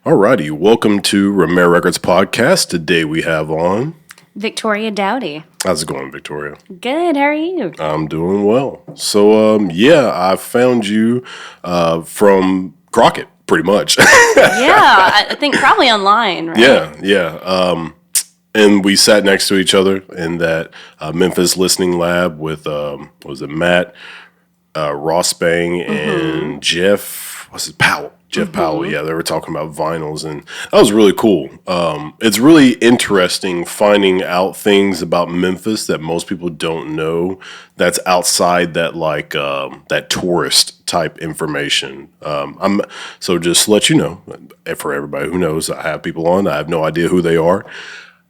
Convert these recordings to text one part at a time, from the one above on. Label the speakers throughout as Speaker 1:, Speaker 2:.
Speaker 1: Alrighty, welcome to Romera Records Podcast. Today we have on...
Speaker 2: Victoria Dowdy.
Speaker 1: How's it going, Victoria?
Speaker 2: Good, how are you?
Speaker 1: I'm doing well. So, I found you from Crockett, pretty much.
Speaker 2: Yeah, I think probably online, right?
Speaker 1: Yeah. And we sat next to each other in that Memphis listening lab with, Matt, Ross Bang, and Jeff, Powell? Jeff Powell, yeah, they were talking about vinyls, and that was really cool. It's really interesting finding out things about Memphis that most people don't know. That's outside that that tourist type information. So just to let you know, and for everybody who knows, I have people on. I have no idea who they are.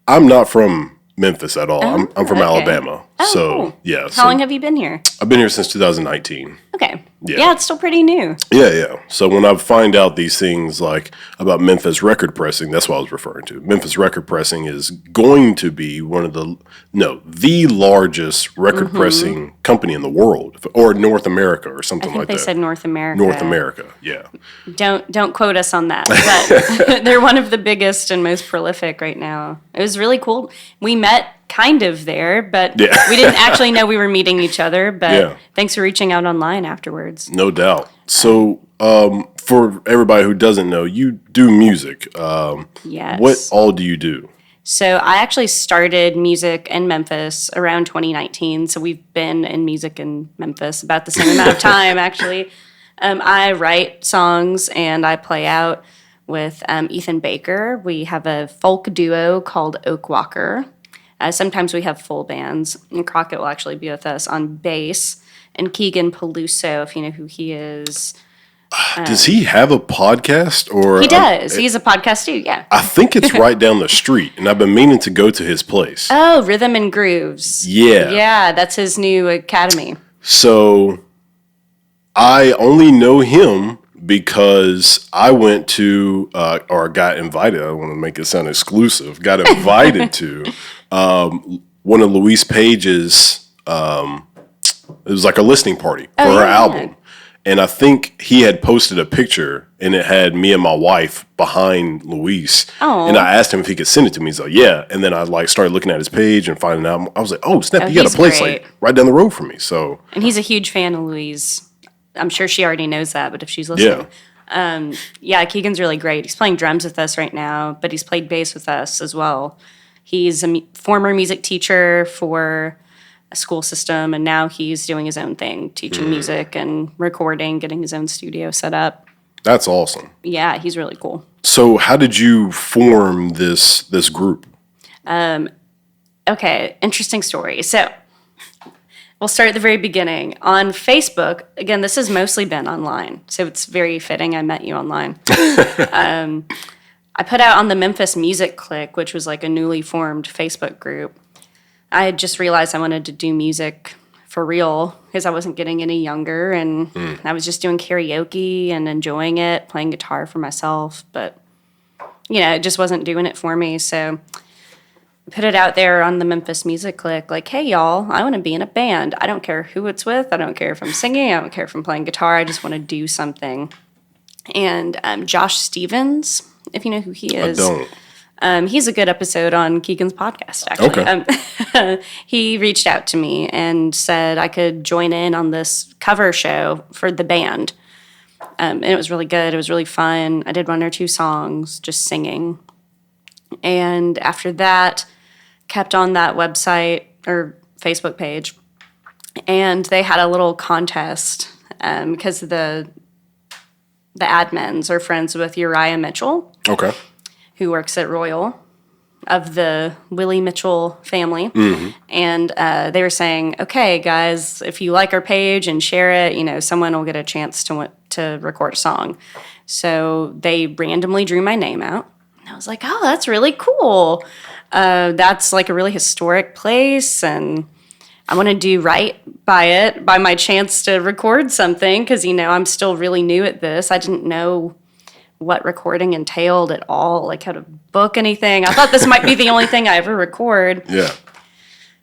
Speaker 1: I'm not from Memphis at all. I'm from Alabama.
Speaker 2: Oh,
Speaker 1: so
Speaker 2: cool.
Speaker 1: yeah.
Speaker 2: How long have you been here?
Speaker 1: I've been here since 2019.
Speaker 2: Okay.
Speaker 1: Yeah.
Speaker 2: Yeah, it's still pretty new.
Speaker 1: Yeah. So when I find out these things like about Memphis record pressing, that's what I was referring to. Memphis record pressing is going to be the largest record pressing company in the world, or North America, or something like that.
Speaker 2: They said North America.
Speaker 1: North America, yeah.
Speaker 2: Don't quote us on that, but they're one of the biggest and most prolific right now. It was really cool. We met kind of there, but we didn't actually know we were meeting each other, but thanks for reaching out online afterwards.
Speaker 1: No doubt. So for everybody who doesn't know, you do music.
Speaker 2: Yes.
Speaker 1: What all do you do?
Speaker 2: So I actually started music in Memphis around 2019, so we've been in music in Memphis about the same amount of time, actually. I write songs and I play out with Ethan Baker. We have a folk duo called Oak Walker. Sometimes we have full bands, and Crockett will actually be with us on bass. And Keegan Peluso, if you know who he is.
Speaker 1: Does he have a podcast? Or
Speaker 2: he does. He has a podcast too, yeah.
Speaker 1: I think it's right down the street, and I've been meaning to go to his place.
Speaker 2: Oh, Rhythm and Grooves.
Speaker 1: Yeah.
Speaker 2: Yeah, that's his new academy.
Speaker 1: So I only know him because I went to, or got invited, I don't want to make it sound exclusive, got invited to one of Louise Page's, it was like a listening party for her album. And I think he had posted a picture, and it had me and my wife behind Louise.
Speaker 2: Oh.
Speaker 1: And I asked him if he could send it to me. He's like, yeah. And then I started looking at his page and finding out. I was like, oh, snap, you got a place
Speaker 2: great.
Speaker 1: right down the road from me. So,
Speaker 2: and he's a huge fan of Louise. I'm sure she already knows that, but if she's listening. Keegan's really great. He's playing drums with us right now, but he's played bass with us as well. He's a former music teacher for a school system, and now he's doing his own thing, teaching music and recording, getting his own studio set up.
Speaker 1: That's awesome.
Speaker 2: Yeah, he's really cool.
Speaker 1: So how did you form this group?
Speaker 2: Okay, interesting story. So we'll start at the very beginning. On Facebook, again, this has mostly been online, so it's very fitting I met you online. I put out on the Memphis Music Clique, which was like a newly formed Facebook group. I had just realized I wanted to do music for real because I wasn't getting any younger, and I was just doing karaoke and enjoying it, playing guitar for myself, but, it just wasn't doing it for me, so I put it out there on the Memphis Music Clique, like, hey, y'all, I want to be in a band. I don't care who it's with. I don't care if I'm singing. I don't care if I'm playing guitar. I just want to do something. And Josh Stevens, if you know who he is.
Speaker 1: I don't.
Speaker 2: He's a good episode on Keegan's podcast, actually.
Speaker 1: Okay.
Speaker 2: He reached out to me and said I could join in on this cover show for the band. And it was really good. It was really fun. I did 1 or 2 songs, just singing. And after that, kept on that website or Facebook page. And they had a little contest because the admins are friends with Uriah Mitchell.
Speaker 1: Okay.
Speaker 2: Who works at Royal, of the Willie Mitchell family. Mm-hmm. And they were saying, okay, guys, if you like our page and share it, someone will get a chance to record a song. So they randomly drew my name out. And I was like, oh, that's really cool. That's like a really historic place, and I want to do right by my chance to record something, because, I'm still really new at this. I didn't know what recording entailed at all, like how to book anything. I thought this might be the only thing I ever record.
Speaker 1: Yeah.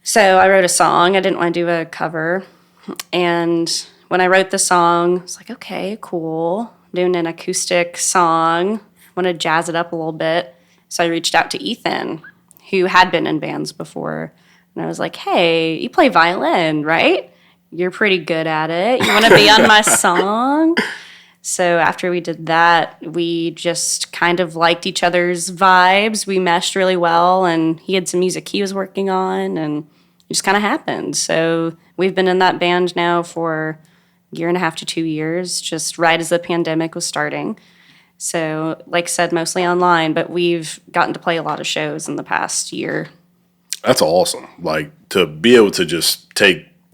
Speaker 2: So I wrote a song. I didn't want to do a cover. And when I wrote the song, I was like, okay, cool. I'm doing an acoustic song. want to jazz it up a little bit. So I reached out to Ethan, who had been in bands before. And I was like, hey, you play violin, right? You're pretty good at it. You want to be on my song? So after we did that, we just kind of liked each other's vibes. We meshed really well, and he had some music he was working on, and it just kind of happened. So we've been in that band now for a year and a half to 2 years, just right as the pandemic was starting. So, like I said, mostly online, but we've gotten to play a lot of shows in the past year.
Speaker 1: That's awesome. Like, to be able to just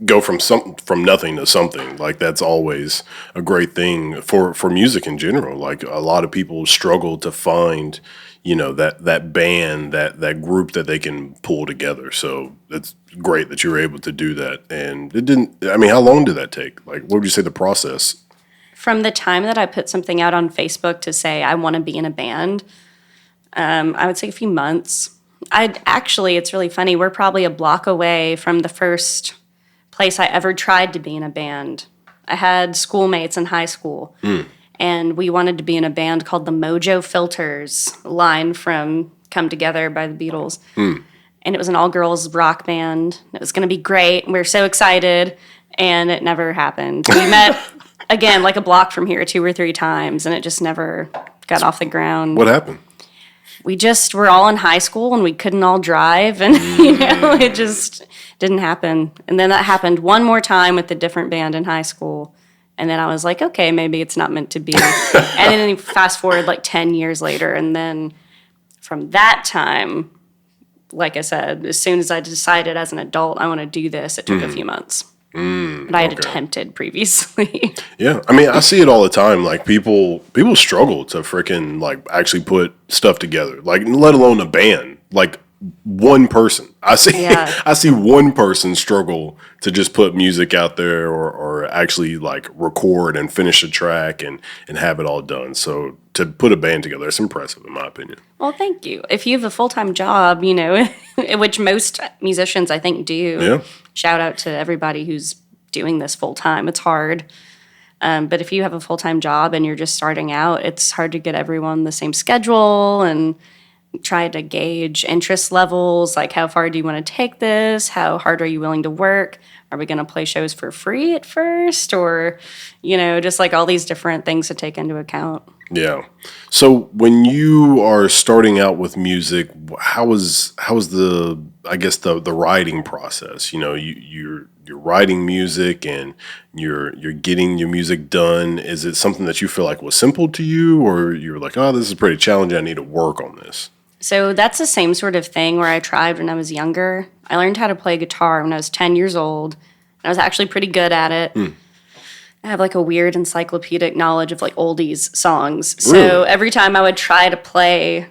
Speaker 1: go from nothing to something, like, that's always a great thing for music in general. Like, a lot of people struggle to find, that band, that group that they can pull together. So it's great that you were able to do that. And how long did that take? Like, what would you say the process?
Speaker 2: From the time that I put something out on Facebook to say I want to be in a band, I would say a few months. It's really funny. We're probably a block away from the first place I ever tried to be in a band. I had schoolmates in high school, and we wanted to be in a band called the Mojo Filters, line from Come Together by the Beatles. And it was an all-girls rock band. It was going to be great. We were so excited, and it never happened. We met, again, like a block from here 2 or 3 times, and it just never got off the ground.
Speaker 1: What happened?
Speaker 2: We just were all in high school, and we couldn't all drive, and, it just didn't happen. And then that happened one more time with a different band in high school. And then I was like, okay, maybe it's not meant to be. And then fast forward like 10 years later. And then from that time, like I said, as soon as I decided as an adult I want to do this, it took a few months. But I had attempted previously.
Speaker 1: Yeah. I see it all the time. Like, people struggle to freaking, like, actually put stuff together, like, let alone a band. Like, one person. I see one person struggle to just put music out there or actually, like, record and finish a track and have it all done. So to put a band together, it's impressive in my opinion.
Speaker 2: Well, thank you. If you have a full-time job, which most musicians I think do, shout out to everybody who's doing this full-time. It's hard. But if you have a full-time job and you're just starting out, it's hard to get everyone the same schedule and try to gauge interest levels, like how far do you want to take this? How hard are you willing to work? Are we going to play shows for free at first? Or, just like all these different things to take into account.
Speaker 1: Yeah. So when you are starting out with music, how is the writing process? You're writing music and you're getting your music done. Is it something that you feel like was simple to you, or you're like, oh, this is pretty challenging, I need to work on this?
Speaker 2: So that's the same sort of thing where I tried when I was younger. I learned how to play guitar when I was 10 years old, and I was actually pretty good at it. I have like a weird encyclopedic knowledge of like oldies songs. So every time I would try to play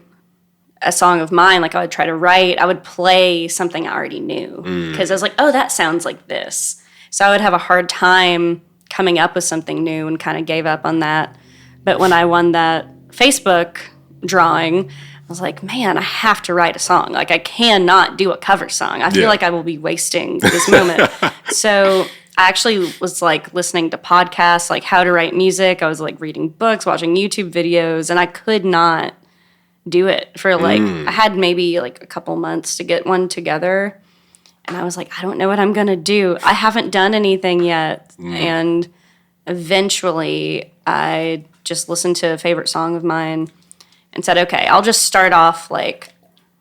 Speaker 2: a song of mine, like I would try to write, I would play something I already knew because I was like, oh, that sounds like this. So I would have a hard time coming up with something new and kind of gave up on that. But when I won that Facebook drawing, I was like, man, I have to write a song. Like, I cannot do a cover song. I feel like I will be wasting this moment. So I actually was like listening to podcasts, like how to write music. I was like reading books, watching YouTube videos, and I could not do it for like, I had maybe like a couple months to get one together. And I was like, I don't know what I'm going to do. I haven't done anything yet. And eventually I just listened to a favorite song of mine and said, okay, I'll just start off like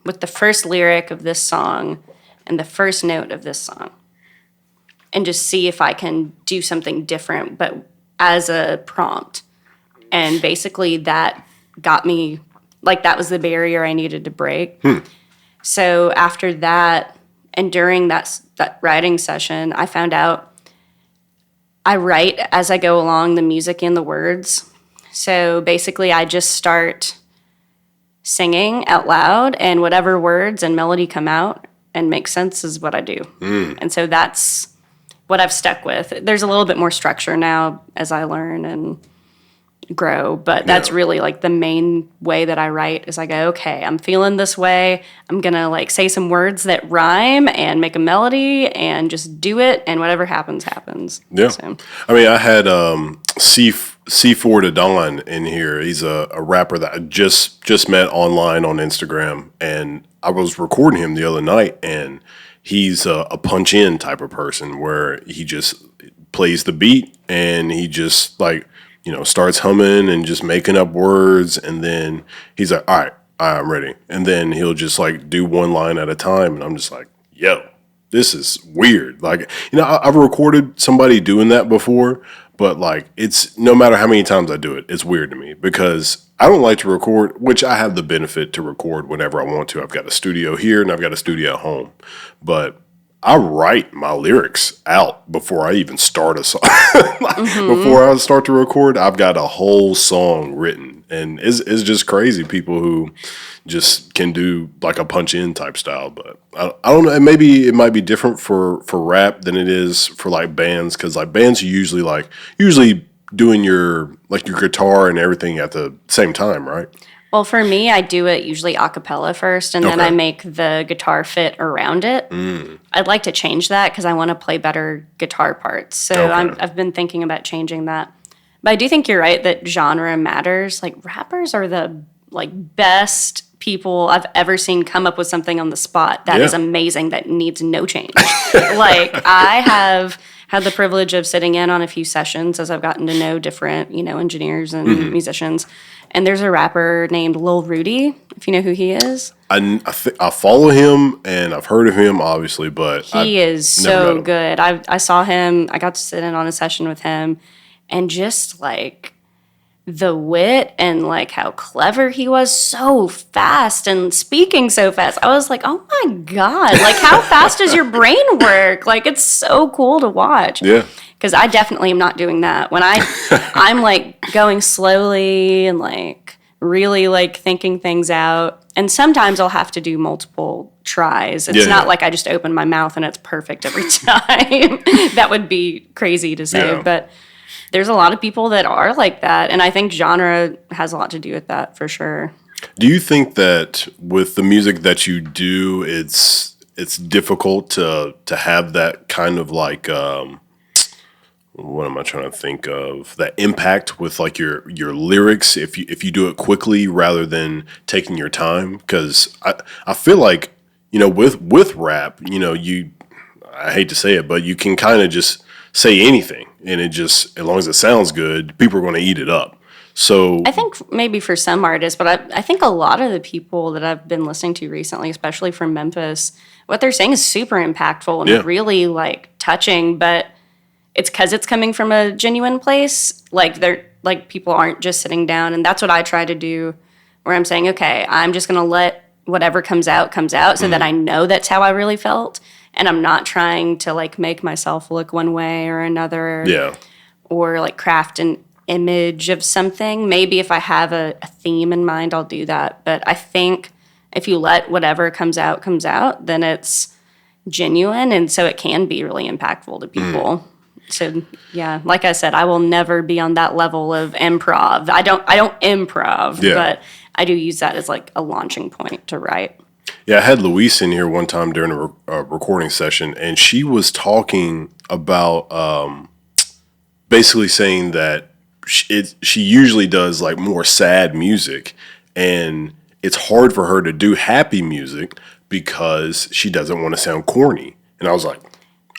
Speaker 2: with the first lyric of this song and the first note of this song and just see if I can do something different, but as a prompt. And basically that got me, like, that was the barrier I needed to break. So after that, and during that writing session, I found out I write as I go along, the music and the words. So basically I just start singing out loud, and whatever words and melody come out and make sense is what I do. And so that's what I've stuck with. There's a little bit more structure now as I learn and grow, but that's really like the main way that I write is I go, okay, I'm feeling this way. I'm going to like say some words that rhyme and make a melody and just do it, and whatever happens, happens.
Speaker 1: Yeah. So. I had Seif C4 to Don in here. He's a rapper that I just met online on Instagram, and I was recording him the other night, and he's a punch in type of person where he just plays the beat and he just like, starts humming and just making up words, and then he's like, all right, I'm ready. And then he'll just like do one line at a time, and I'm just like, yo, this is weird. Like, I've recorded somebody doing that before, but like, it's no matter how many times I do it, it's weird to me because I don't like to record, which I have the benefit to record whenever I want to. I've got a studio here and I've got a studio at home, but I write my lyrics out before I even start a song. Before I start to record, I've got a whole song written, and it's just crazy people who just can do like a punch in type style. But I don't know. And maybe it might be different for rap than it is for like bands, because like bands are usually doing your guitar and everything at the same time, right?
Speaker 2: Well, for me, I do it usually a cappella first, and then I make the guitar fit around it. I'd like to change that because I want to play better guitar parts. So I've been thinking about changing that. But I do think you're right that genre matters. Like, rappers are the best people I've ever seen come up with something on the spot that is amazing, that needs no change. I have had the privilege of sitting in on a few sessions as I've gotten to know different, engineers and musicians. And there's a rapper named Lil Rudy, if you know who he is.
Speaker 1: I follow him, and I've heard of him, obviously, but
Speaker 2: he is so good. I saw him. I got to sit in on a session with him, and just like the wit and like how clever he was, so fast and speaking so fast. I was like, oh my God, like how fast does your brain work? Like, it's so cool to watch.
Speaker 1: Yeah.
Speaker 2: Because I definitely am not doing that. When I'm like going slowly and like really like thinking things out. And sometimes I'll have to do multiple tries. It's not like I just open my mouth and it's perfect every time. That would be crazy to say. But there's a lot of people that are like that. And I think genre has a lot to do with that for sure.
Speaker 1: Do you think that with the music that you do, it's difficult to have that kind of like what am I trying to think of? That impact with like your lyrics if you do it quickly rather than taking your time? Because I feel like with rap, I hate to say it, but you can kind of just say anything, and it just, as long as it sounds good, people are going to eat it up. So
Speaker 2: I think maybe for some artists, but I think a lot of the people that I've been listening to recently, especially from Memphis, what they're saying is super impactful and really like touching, but it's because it's coming from a genuine place. Like people aren't just sitting down, and that's what I try to do, where I'm saying, okay, I'm just going to let whatever comes out so that I know that's how I really felt. And I'm not trying to like make myself look one way or another. Yeah. Or like craft an image of something. Maybe if I have a theme in mind, I'll do that. But I think if you let whatever comes out, then it's genuine. And so it can be really impactful to people. So yeah, like I said, I will never be on that level of improv. I don't improv, but I do use that as like a launching point to write.
Speaker 1: Yeah, I had Luis in here one time during a recording session, and she was talking about basically saying that she usually does like more sad music, and it's hard for her to do happy music because she doesn't want to sound corny. And I was like,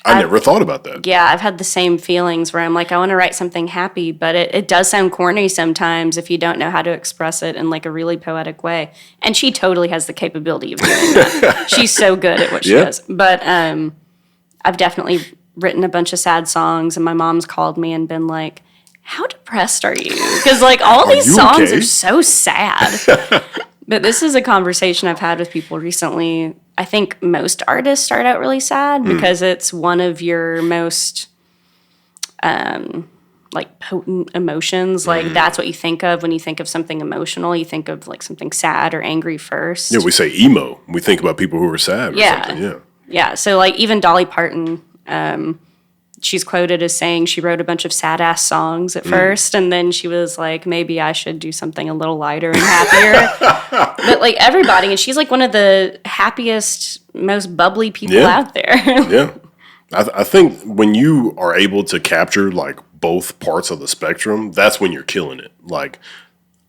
Speaker 1: I never thought about that.
Speaker 2: Yeah, I've had the same feelings where I'm like, I want to write something happy, but it does sound corny sometimes if you don't know how to express it in like a really poetic way. And she totally has the capability of doing that. She's so good at what she does. But I've definitely written a bunch of sad songs, and my mom's called me and been like, how depressed are you? Because like all these songs are so sad. But this is a conversation I've had with people recently. I think most artists start out really sad because it's one of your most like potent emotions. Like that's what you think of when you think of something emotional. You think of like something sad or angry first.
Speaker 1: Yeah, we say emo. We think about people who are sad or something.
Speaker 2: Yeah. So like even Dolly Parton, she's quoted as saying she wrote a bunch of sad ass songs at first, and then she was like, maybe I should do something a little lighter and happier. But like everybody, and she's like one of the happiest, most bubbly people out there.
Speaker 1: Yeah. I think when you are able to capture like both parts of the spectrum, that's when you're killing it. Like,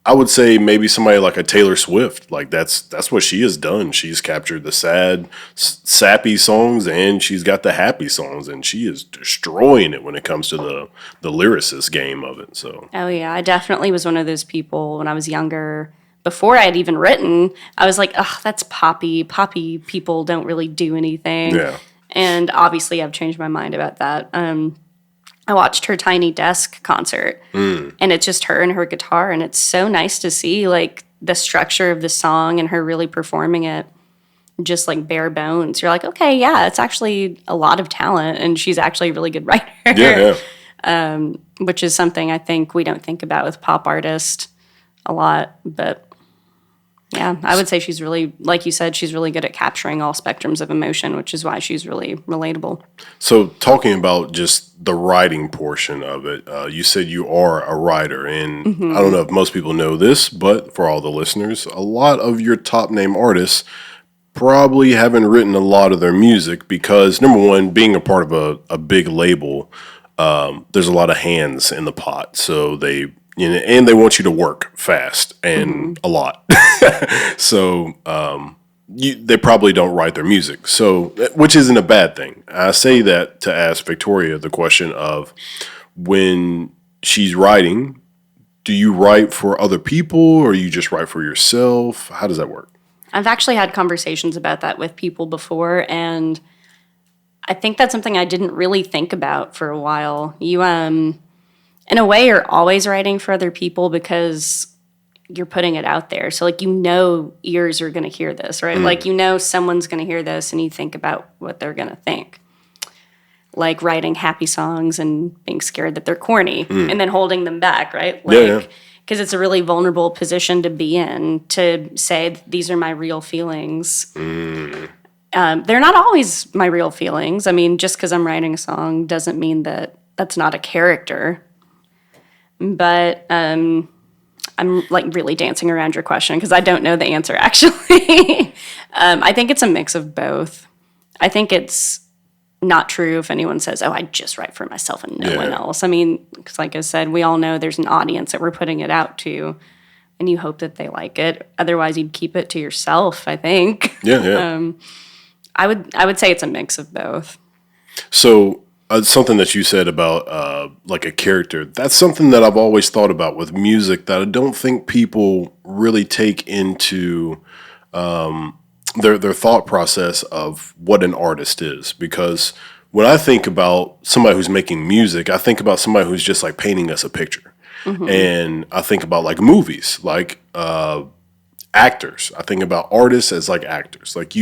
Speaker 1: I would say maybe somebody like a Taylor Swift, like that's what she has done. She's captured the sad, sappy songs, and she's got the happy songs, and she is destroying it when it comes to the lyricist game of it. So,
Speaker 2: Oh, yeah. I definitely was one of those people when I was younger. Before I had even written, I was like, oh, that's poppy. Poppy people don't really do anything.
Speaker 1: yeah,
Speaker 2: And obviously, I've changed my mind about that. I watched her Tiny Desk concert, and it's just her and her guitar, and it's so nice to see like the structure of the song and her really performing it just like bare bones. You're like, okay, yeah, it's actually a lot of talent, and she's actually a really good writer.
Speaker 1: yeah.
Speaker 2: Which is something I think we don't think about with pop artists a lot, but yeah, I would say she's really, like you said, she's really good at capturing all spectrums of emotion, which is why she's really relatable.
Speaker 1: So, talking about just the writing portion of it, you said you are a writer, and I don't know if most people know this, but for all the listeners, a lot of your top name artists probably haven't written a lot of their music because, number one, being a part of a big label, there's a lot of hands in the pot. So and they want you to work fast and a lot. So they probably don't write their music. So, which isn't a bad thing. I say that to ask Victoria the question of when she's writing, do you write for other people or you just write for yourself? How does that work?
Speaker 2: I've actually had conversations about that with people before, and I think that's something I didn't really think about for a while. You, in a way, you're always writing for other people because you're putting it out there. So, like, ears are going to hear this, right? Like, someone's going to hear this, and you think about what they're going to think. Like writing happy songs and being scared that they're corny and then holding them back, right? Like,
Speaker 1: Yeah.
Speaker 2: Because it's a really vulnerable position to be in, to say, these are my real feelings. They're not always my real feelings. I mean, just because I'm writing a song doesn't mean that that's not a character. But I'm like really dancing around your question because I don't know the answer, actually. I think it's a mix of both. I think it's not true if anyone says, oh, I just write for myself and no one else. I mean, because like I said, we all know there's an audience that we're putting it out to, and you hope that they like it. Otherwise, you'd keep it to yourself, I think.
Speaker 1: Yeah.
Speaker 2: I would say it's a mix of both.
Speaker 1: So something that you said about like a character, that's something that I've always thought about with music that I don't think people really take into their thought process of what an artist is. Because when I think about somebody who's making music, I think about somebody who's just like painting us a picture. And I think about like movies, like actors. I think about artists as like actors. Like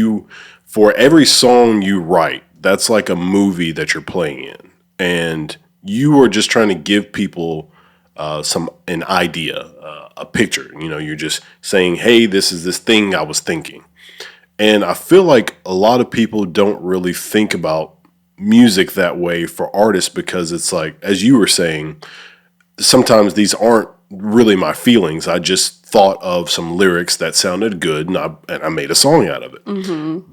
Speaker 1: for every song you write, that's like a movie that you're playing in. And you are just trying to give people an idea, a picture. You're just saying, hey, this is this thing I was thinking. And I feel like a lot of people don't really think about music that way for artists because it's like, as you were saying, sometimes these aren't really my feelings. I just thought of some lyrics that sounded good, and I made a song out of it.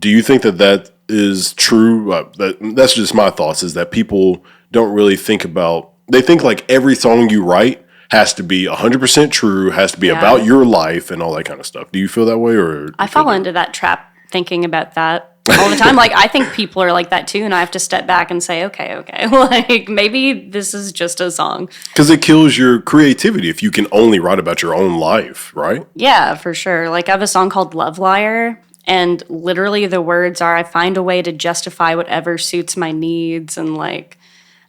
Speaker 1: Do you think that is true? That's just my thoughts, is that people don't really think about, they think like every song you write has to be 100% true, has to be about your life and all that kind of stuff. Do you feel that way? Or
Speaker 2: I fall into that trap thinking about that all the time. Like, I think people are like that too, and I have to step back and say, okay, like maybe this is just a song.
Speaker 1: Because it kills your creativity if you can only write about your own life, right?
Speaker 2: Yeah, for sure. Like, I have a song called Love Liar, and literally the words are, I find a way to justify whatever suits my needs, and like,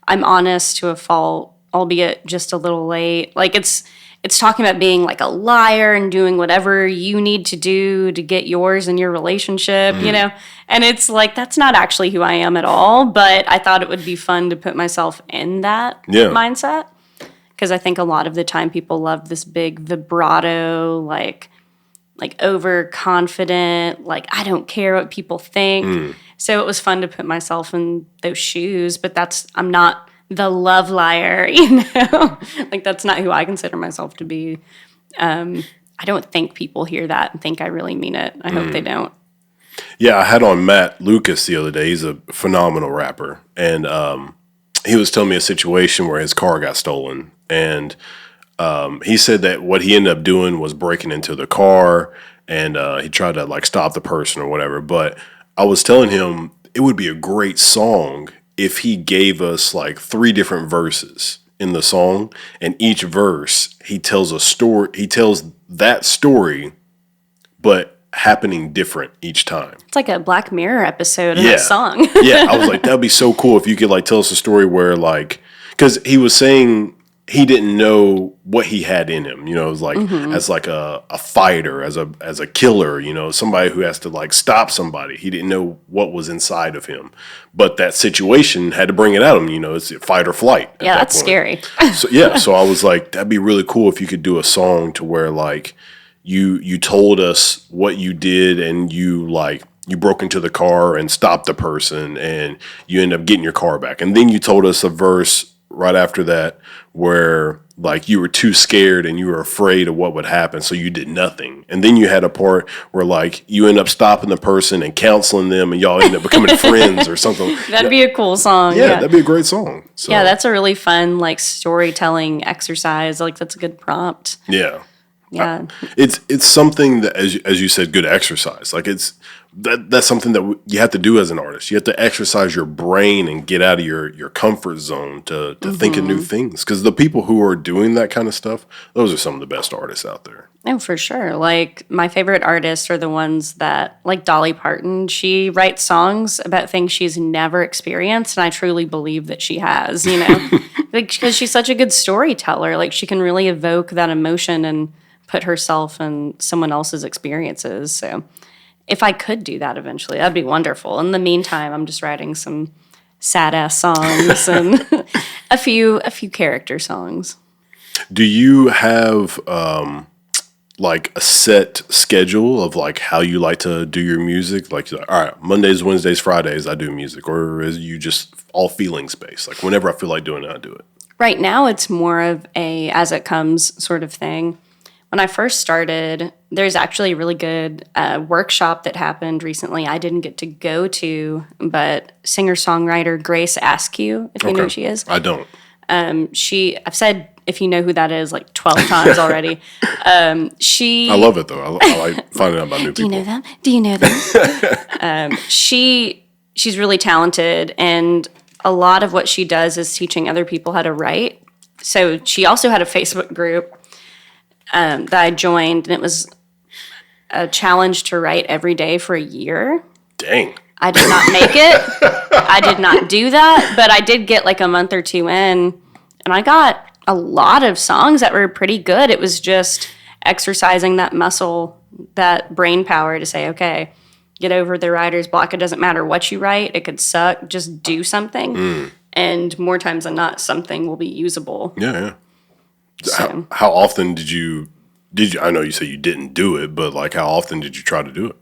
Speaker 2: I'm honest to a fault, albeit just a little late. Like, it's talking about being like a liar and doing whatever you need to do to get yours in your relationship, And it's like, that's not actually who I am at all, but I thought it would be fun to put myself in that mindset. Because I think a lot of the time people love this big vibrato, like overconfident, like, I don't care what people think. So it was fun to put myself in those shoes, but I'm not the love liar, like, that's not who I consider myself to be. I don't think people hear that and think I really mean it. I hope they don't.
Speaker 1: Yeah, I had on Matt Lucas the other day. He's a phenomenal rapper. And he was telling me a situation where his car got stolen, and he said that what he ended up doing was breaking into the car, and he tried to like stop the person or whatever. But I was telling him it would be a great song if he gave us like 3 different verses in the song, and each verse he tells a story. He tells that story, but happening different each time.
Speaker 2: It's like a Black Mirror episode in a song.
Speaker 1: Yeah, I was like, that'd be so cool if you could like tell us a story where like, because he was saying he didn't know what he had in him. You know, it was like as like a fighter, as a killer. You know, somebody who has to like stop somebody. He didn't know what was inside of him, but that situation had to bring it out of him. You know, it's fight or flight.
Speaker 2: Yeah, that's scary.
Speaker 1: So I was like, that'd be really cool if you could do a song to where like you told us what you did, and you broke into the car and stopped the person, and you end up getting your car back, and then you told us a verse right after that where like you were too scared and you were afraid of what would happen, so you did nothing, and then you had a part where like you end up stopping the person and counseling them, and y'all end up becoming friends or something.
Speaker 2: That'd be a cool song.
Speaker 1: Yeah, that'd be a great song. So,
Speaker 2: yeah, that's a really fun like storytelling exercise. Like that's a good prompt.
Speaker 1: Yeah.
Speaker 2: Yeah,
Speaker 1: It's something that, as you said, good exercise. Like that's something that you have to do as an artist. You have to exercise your brain and get out of your comfort zone to think of new things. Because the people who are doing that kind of stuff, those are some of the best artists out there.
Speaker 2: oh for sure. Like my favorite artists are the ones that, like Dolly Parton. She writes songs about things she's never experienced, and I truly believe that she has. You know, because she's such a good storyteller. Like she can really evoke that emotion and put herself in someone else's experiences. So if I could do that eventually, that'd be wonderful. In the meantime, I'm just writing some sad ass songs and a few character songs.
Speaker 1: Do you have like a set schedule of like how you like to do your music? Like, all right, Mondays, Wednesdays, Fridays, I do music, or is you just all feelings based? Like whenever I feel like doing it, I do it.
Speaker 2: Right now, it's more of a as it comes sort of thing. When I first started, there's actually a really good workshop that happened recently I didn't get to go to, but singer-songwriter Grace Askew, if you know who she is.
Speaker 1: I don't.
Speaker 2: I've said, if you know who that is, like 12 times already.
Speaker 1: I love it, though. I like finding out about new people.
Speaker 2: Do you know them? Do you know them? She's really talented, and a lot of what she does is teaching other people how to write. So she also had a Facebook group that I joined, and it was a challenge to write every day for a year.
Speaker 1: Dang.
Speaker 2: I did not make it. I did not do that, but I did get like a month or 2 in, and I got a lot of songs that were pretty good. It was just exercising that muscle, that brain power to say, okay, get over the writer's block. It doesn't matter what you write. It could suck. Just do something. And more times than not, something will be usable.
Speaker 1: Yeah.
Speaker 2: So,
Speaker 1: how often did you, I know you say you didn't do it, but like how often did you try to do it?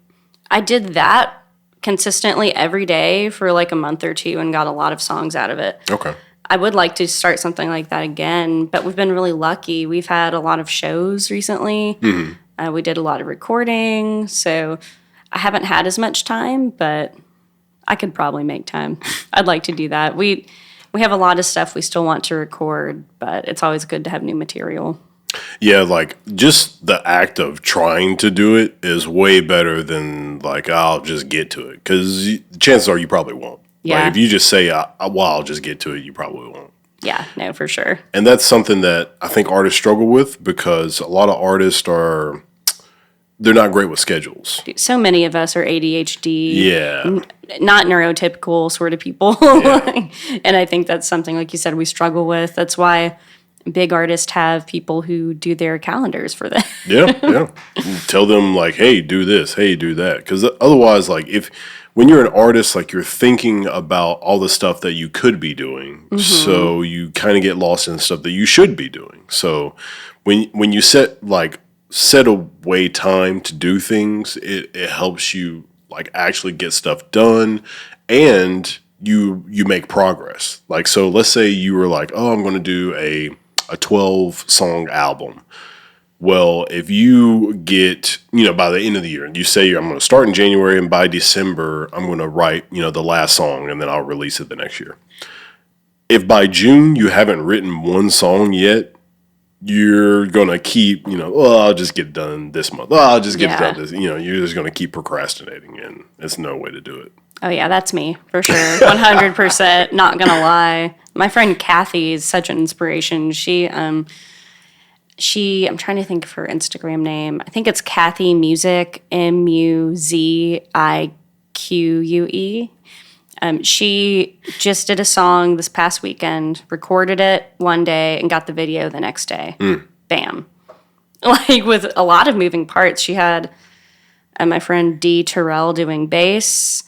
Speaker 2: I did that consistently every day for like a month or 2 and got a lot of songs out of it.
Speaker 1: Okay.
Speaker 2: I would like to start something like that again, but we've been really lucky. We've had a lot of shows recently. We did a lot of recording, so I haven't had as much time, but I could probably make time. I'd like to do that. We have a lot of stuff we still want to record, but it's always good to have new material.
Speaker 1: Yeah, like just the act of trying to do it is way better than like, I'll just get to it. Because chances are you probably won't.
Speaker 2: Yeah.
Speaker 1: Like if you just say, I'll just get to it, you probably won't.
Speaker 2: Yeah, no, for sure.
Speaker 1: And that's something that I think artists struggle with, because a lot of artists they're not great with schedules.
Speaker 2: So many of us are ADHD.
Speaker 1: Yeah.
Speaker 2: Not neurotypical sort of people. Yeah. And I think that's something, like you said, we struggle with. That's why big artists have people who do their calendars for them.
Speaker 1: Yeah. Tell them like, hey, do this, hey, do that. Because otherwise, like when you're an artist, like you're thinking about all the stuff that you could be doing. So you kind of get lost in stuff that you should be doing. So when you set away time to do things, it helps you like actually get stuff done, and you make progress. Like, so let's say you were like, oh, I'm going to do a 12 song album. Well, if you get, by the end of the year, and you say I'm going to start in January, and by December, I'm going to write, the last song, and then I'll release it the next year. if by June you haven't written one song yet, you're gonna keep, I'll just get it done this month. I'll just get it done this. You're just gonna keep procrastinating, and it's no way to do it.
Speaker 2: Oh yeah, that's me for sure. 100%. Not gonna lie. My friend Kathy is such an inspiration. She, I'm trying to think of her Instagram name. I think it's Kathy Music, Muzique. She just did a song this past weekend, recorded it one day, and got the video the next day. Bam. Like, with a lot of moving parts. She had my friend Dee Terrell doing bass,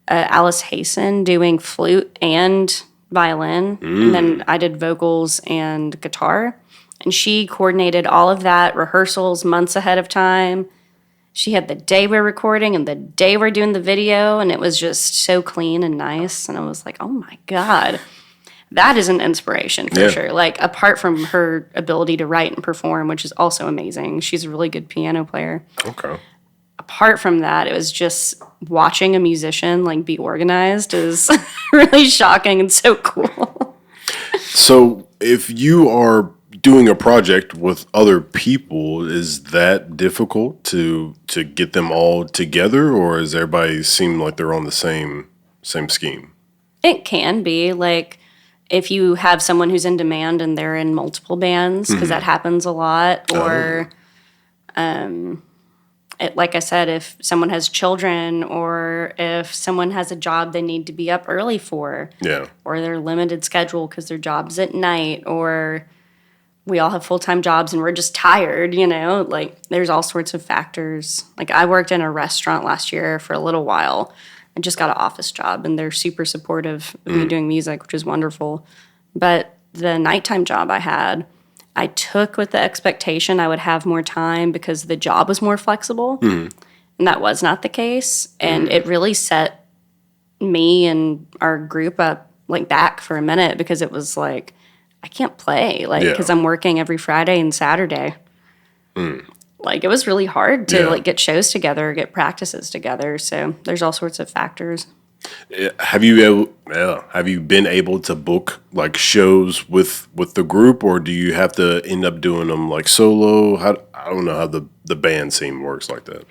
Speaker 2: Alice Hasten doing flute and violin, and then I did vocals and guitar. And she coordinated all of that, rehearsals months ahead of time. She had the day we're recording and the day we're doing the video, and it was just so clean and nice. And I was like, oh my God, that is an inspiration for sure. Like, apart from her ability to write and perform, which is also amazing, she's a really good piano player.
Speaker 1: Okay.
Speaker 2: Apart from that, it was just watching a musician like be organized is really shocking and so cool.
Speaker 1: So if you are doing a project with other people, is that difficult to get them all together, or does everybody seem like they're on the same scheme?
Speaker 2: It can be. Like, if you have someone who's in demand and they're in multiple bands, because that happens a lot, or like I said, if someone has children, or if someone has a job they need to be up early for, or their limited schedule because their job's at night, or we all have full-time jobs and we're just tired, like, there's all sorts of factors. Like, I worked in a restaurant last year for a little while and just got an office job, and they're super supportive of me doing music, which is wonderful. But the nighttime job I took with the expectation I would have more time because the job was more flexible, and that was not the case. And it really set me and our group up, like, back for a minute, because it was like, I can't play, like, because I'm working every Friday and Saturday. Like, it was really hard to like get shows together, get practices together. So there's all sorts of factors.
Speaker 1: Have you been able to book like shows with the group, or do you have to end up doing them like solo? I don't know how the band scene works like that.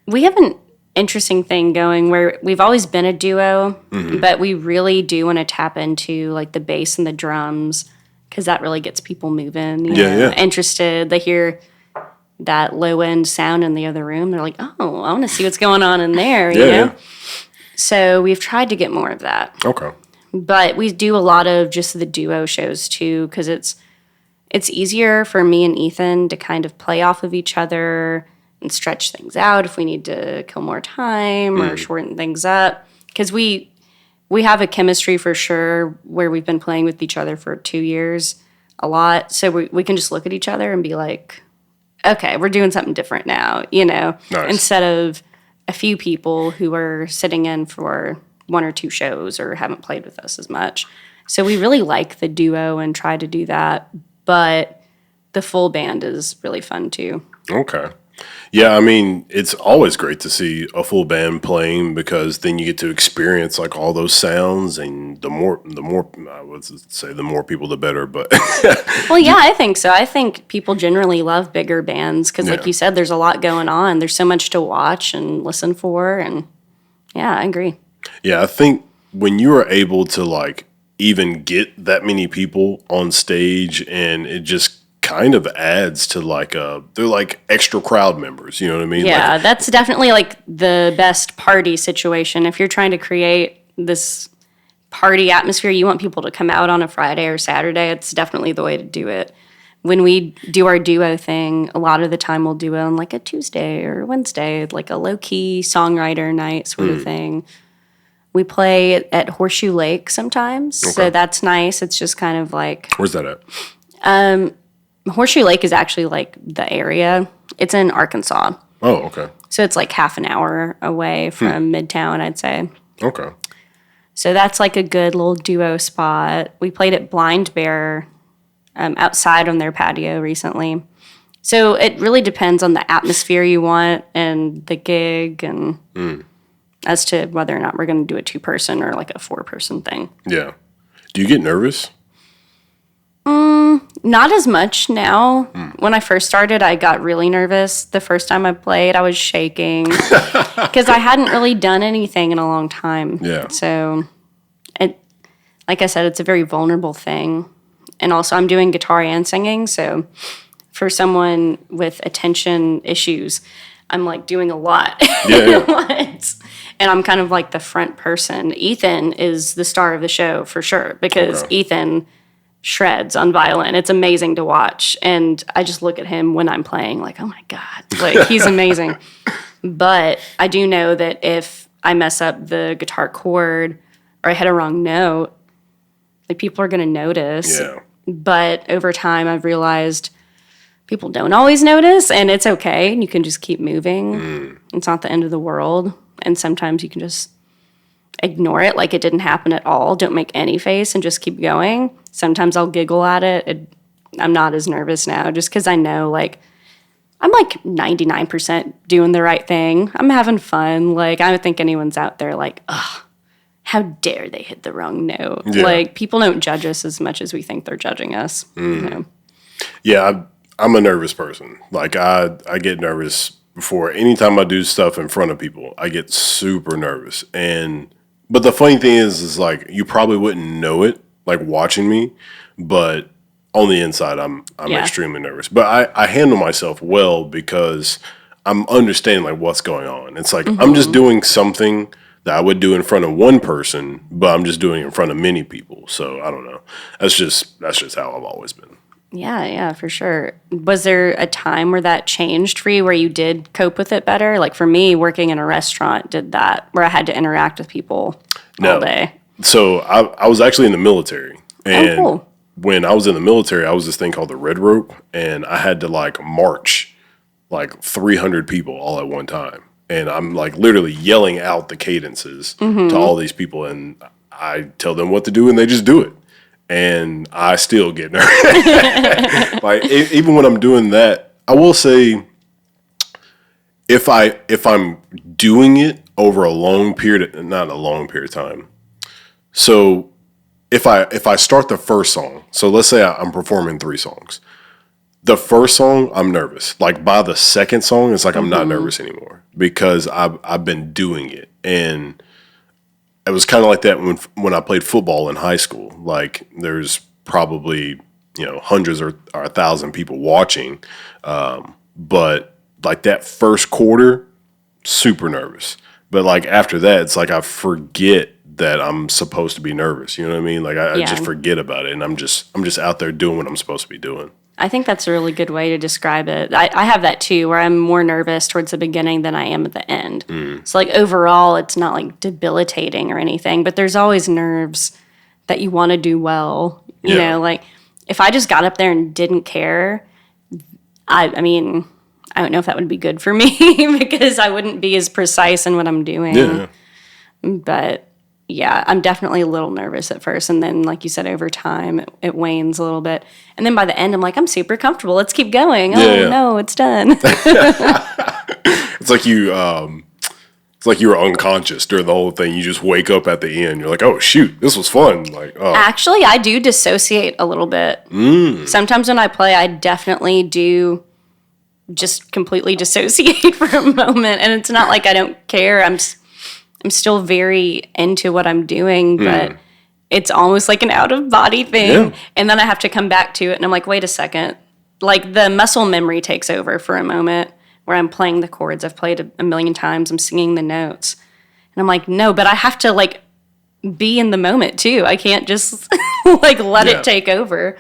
Speaker 2: We have an interesting thing going where we've always been a duo, but we really do want to tap into like the bass and the drums, because that really gets people moving, interested. They hear that low end sound in the other room. They're like, oh, I want to see what's going on in there, you know? So we've tried to get more of that.
Speaker 1: Okay.
Speaker 2: But we do a lot of just the duo shows too, because it's easier for me and Ethan to kind of play off of each other and stretch things out if we need to kill more time or shorten things up. Because we have a chemistry for sure where we've been playing with each other for 2 years a lot. So we can just look at each other and be like, okay, we're doing something different now, Nice. Instead of a few people who are sitting in for 1 or 2 shows or haven't played with us as much. So we really like the duo and try to do that. But the full band is really fun too.
Speaker 1: Okay. Yeah, I mean, it's always great to see a full band playing, because then you get to experience like all those sounds, and the more I would say the more people the better, but
Speaker 2: well, yeah, I think so. I think people generally love bigger bands because like you said, there's a lot going on. There's so much to watch and listen for, and yeah, I agree.
Speaker 1: Yeah, I think when you are able to like even get that many people on stage, and it just kind of adds to like they're like extra crowd members, you know what I mean?
Speaker 2: Yeah,
Speaker 1: like,
Speaker 2: that's definitely like the best party situation. If you're trying to create this party atmosphere, you want people to come out on a Friday or Saturday, it's definitely the way to do it. When we do our duo thing, a lot of the time we'll do it on like a Tuesday or Wednesday, like a low-key songwriter night sort of thing. We play at Horseshoe Lake sometimes, so that's nice. It's just kind of like...
Speaker 1: Where's that at?
Speaker 2: Horseshoe Lake is actually like the area. It's in Arkansas.
Speaker 1: Oh, okay.
Speaker 2: So it's like half an hour away from Midtown, I'd say.
Speaker 1: Okay.
Speaker 2: So that's like a good little duo spot. We played at Blind Bear outside on their patio recently. So it really depends on the atmosphere you want and the gig, and as to whether or not we're going to do a 2-person or like a 4-person thing.
Speaker 1: Yeah. Do you get nervous?
Speaker 2: Not as much now. When I first started, I got really nervous. The first time I played, I was shaking because I hadn't really done anything in a long time.
Speaker 1: Yeah.
Speaker 2: So, like I said, it's a very vulnerable thing. And also, I'm doing guitar and singing. So, for someone with attention issues, I'm like doing a lot at once. And I'm kind of like the front person. Ethan is the star of the show for sure because Ethan shreds on violin. It's amazing to watch. And I just look at him when I'm playing like, oh my God, like he's amazing. But I do know that if I mess up the guitar chord or I hit a wrong note, like people are going to notice.
Speaker 1: Yeah.
Speaker 2: But over time, I've realized people don't always notice and it's okay. You can just keep moving. It's not the end of the world. And sometimes you can just ignore it like it didn't happen at all. Don't make any face and just keep going. Sometimes I'll giggle at it. I'm not as nervous now just because I know, like, I'm like 99% doing the right thing. I'm having fun. Like, I don't think anyone's out there like, ugh, how dare they hit the wrong note.
Speaker 1: Yeah.
Speaker 2: Like, people don't judge us as much as we think they're judging us. You know?
Speaker 1: Yeah, I'm a nervous person. Like, I get nervous before anytime I do stuff in front of people. I get super nervous. But the funny thing is like, you probably wouldn't know it, like watching me, but on the inside, I'm extremely nervous. But I handle myself well because I'm understanding like what's going on. It's like I'm just doing something that I would do in front of one person, but I'm just doing it in front of many people. So I don't know. That's just how I've always been.
Speaker 2: Yeah, for sure. Was there a time where that changed for you, where you did cope with it better? Like for me, working in a restaurant did that, where I had to interact with people all day.
Speaker 1: So I was actually in the military. And
Speaker 2: cool.
Speaker 1: when I was in the military, I was this thing called the Red Rope, and I had to like march like 300 people all at one time. And I'm like literally yelling out the cadences to all these people, and I tell them what to do, and they just do it. And I still get nervous. Like even when I'm doing that, I will say, if I'm doing it over a long period, not a long period of time. So if I start the first song, so let's say I'm performing 3 songs. The first song, I'm nervous. Like by the second song, it's like I'm not nervous anymore because I've been doing it. And it was kind of like that when I played football in high school. Like there's probably, hundreds or 1,000 people watching. But like that first quarter, super nervous. But like after that, it's like I forget that I'm supposed to be nervous. You know what I mean? Like I just forget about it, and I'm just out there doing what I'm supposed to be doing.
Speaker 2: I think that's a really good way to describe it. I have that too, where I'm more nervous towards the beginning than I am at the end. So like overall, it's not like debilitating or anything, but there's always nerves that you want to do well. You know, like if I just got up there and didn't care, I mean, I don't know if that would be good for me because I wouldn't be as precise in what I'm doing.
Speaker 1: Yeah.
Speaker 2: But yeah, I'm definitely a little nervous at first. And then, like you said, over time, it wanes a little bit. And then by the end, I'm like, I'm super comfortable. Let's keep going. No, it's done.
Speaker 1: It's like you were unconscious during the whole thing. You just wake up at the end. You're like, oh, shoot, this was fun. Like, oh.
Speaker 2: Actually, I do dissociate a little bit. Sometimes when I play, I definitely do just completely dissociate for a moment. And it's not like I don't care. I'm still very into what I'm doing, but it's almost like an out-of-body thing. Yeah. And then I have to come back to it, and I'm like, wait a second. Like, the muscle memory takes over for a moment where I'm playing the chords. I've played a million times. I'm singing the notes. And I'm like, no, but I have to, like, be in the moment, too. I can't just, like, let it take over.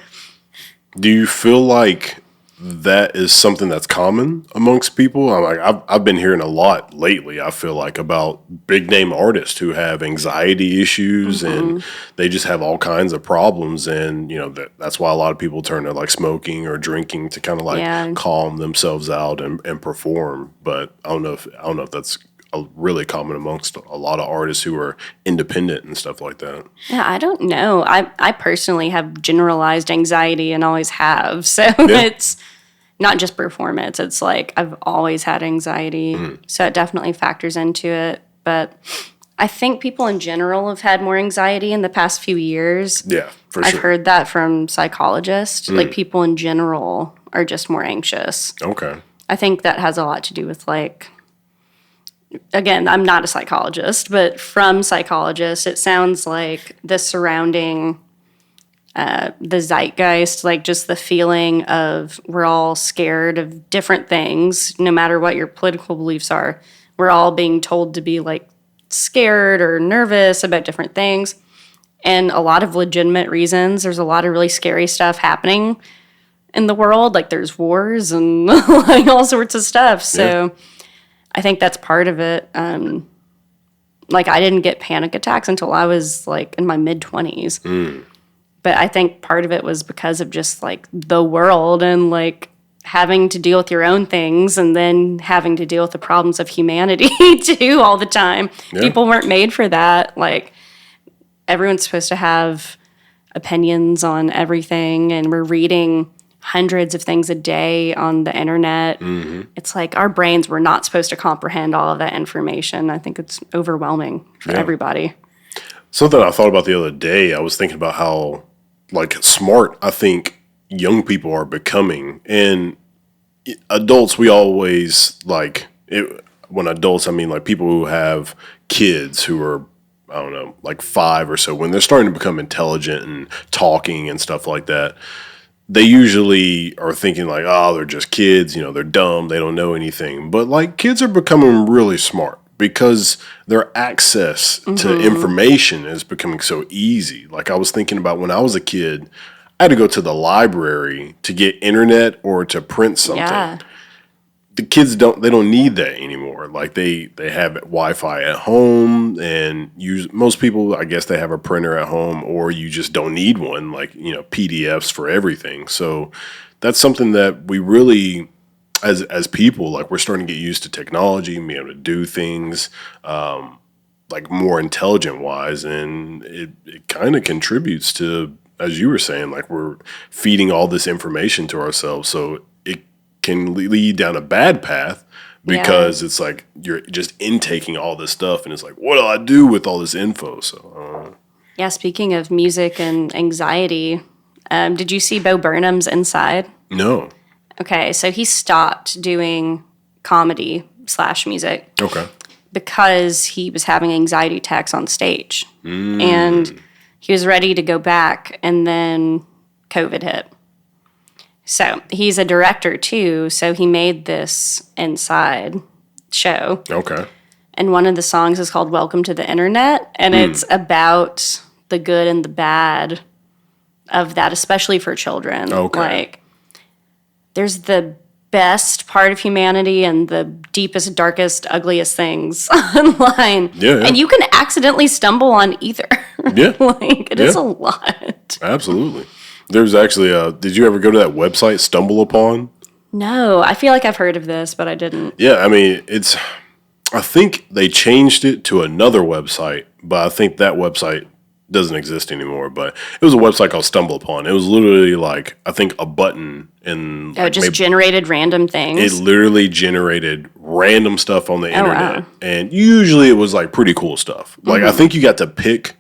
Speaker 1: Do you feel like that is something that's common amongst people? I've been hearing a lot lately, I feel like, about big name artists who have anxiety issues and they just have all kinds of problems, and that's why a lot of people turn to like smoking or drinking to kind of like calm themselves out and perform. But I don't know if that's really common amongst a lot of artists who are independent and stuff like that.
Speaker 2: Yeah, I don't know. I personally have generalized anxiety and always have. So it's not just performance. It's like I've always had anxiety. So it definitely factors into it. But I think people in general have had more anxiety in the past few years.
Speaker 1: Yeah, for
Speaker 2: I've
Speaker 1: sure.
Speaker 2: heard that from psychologists. Like, people in general are just more anxious.
Speaker 1: Okay.
Speaker 2: I think that has a lot to do with, like, again, I'm not a psychologist, but from psychologists, it sounds like the surrounding, the zeitgeist, like just the feeling of we're all scared of different things, no matter what your political beliefs are. We're all being told to be like scared or nervous about different things. And a lot of legitimate reasons. There's a lot of really scary stuff happening in the world. Like there's wars and like all sorts of stuff. So I think that's part of it. Like I didn't get panic attacks until I was like in my mid-20s. But I think part of it was because of just like the world and like having to deal with your own things and then having to deal with the problems of humanity too all the time.
Speaker 1: Yeah.
Speaker 2: People weren't made for that. Like everyone's supposed to have opinions on everything, and we're reading hundreds of things a day on the internet. It's like our brains were not supposed to comprehend all of that information. I think it's overwhelming for everybody.
Speaker 1: Something I thought about the other day, I was thinking about how like smart I think young people are becoming. And adults, we always like it. When adults, I mean like people who have kids who are, I don't know, like 5 or so, when they're starting to become intelligent and talking and stuff like that, they usually are thinking like, oh, they're just kids, they're dumb, they don't know anything. But like kids are becoming really smart because their access to information is becoming so easy. Like I was thinking about when I was a kid, I had to go to the library to get internet or to print something.
Speaker 2: Yeah.
Speaker 1: The kids they don't need that anymore. Like they have Wi-Fi at home, and most people, I guess, they have a printer at home, or you just don't need one, like, PDFs for everything. So that's something that we really, as people, like we're starting to get used to technology, being able to do things like more intelligent wise, and it kind of contributes to, as you were saying, like we're feeding all this information to ourselves. So can lead down a bad path because it's like you're just intaking all this stuff, and it's like, what do I do with all this info? So,
Speaker 2: Yeah, speaking of music and anxiety, did you see Bo Burnham's Inside?
Speaker 1: No.
Speaker 2: Okay, so he stopped doing comedy / music.
Speaker 1: Okay.
Speaker 2: Because he was having anxiety attacks on stage. And he was ready to go back, and then COVID hit. So he's a director too, so he made this Inside show.
Speaker 1: Okay.
Speaker 2: And one of the songs is called Welcome to the Internet, and it's about the good and the bad of that, especially for children.
Speaker 1: Okay.
Speaker 2: Like, there's the best part of humanity and the deepest, darkest, ugliest things online.
Speaker 1: Yeah.
Speaker 2: And you can accidentally stumble on either.
Speaker 1: Yeah.
Speaker 2: Like, it is a lot.
Speaker 1: Absolutely. There's actually did you ever go to that website, Stumble Upon?
Speaker 2: No, I feel like I've heard of this, but I didn't.
Speaker 1: Yeah, I mean, I think they changed it to another website, but I think that website doesn't exist anymore. But it was a website called Stumble Upon. It was literally like, I think, a button and
Speaker 2: Oh, it just generated random things.
Speaker 1: it literally generated random stuff on the internet.
Speaker 2: wow.
Speaker 1: And usually it was like pretty cool stuff. Like I think you got to pick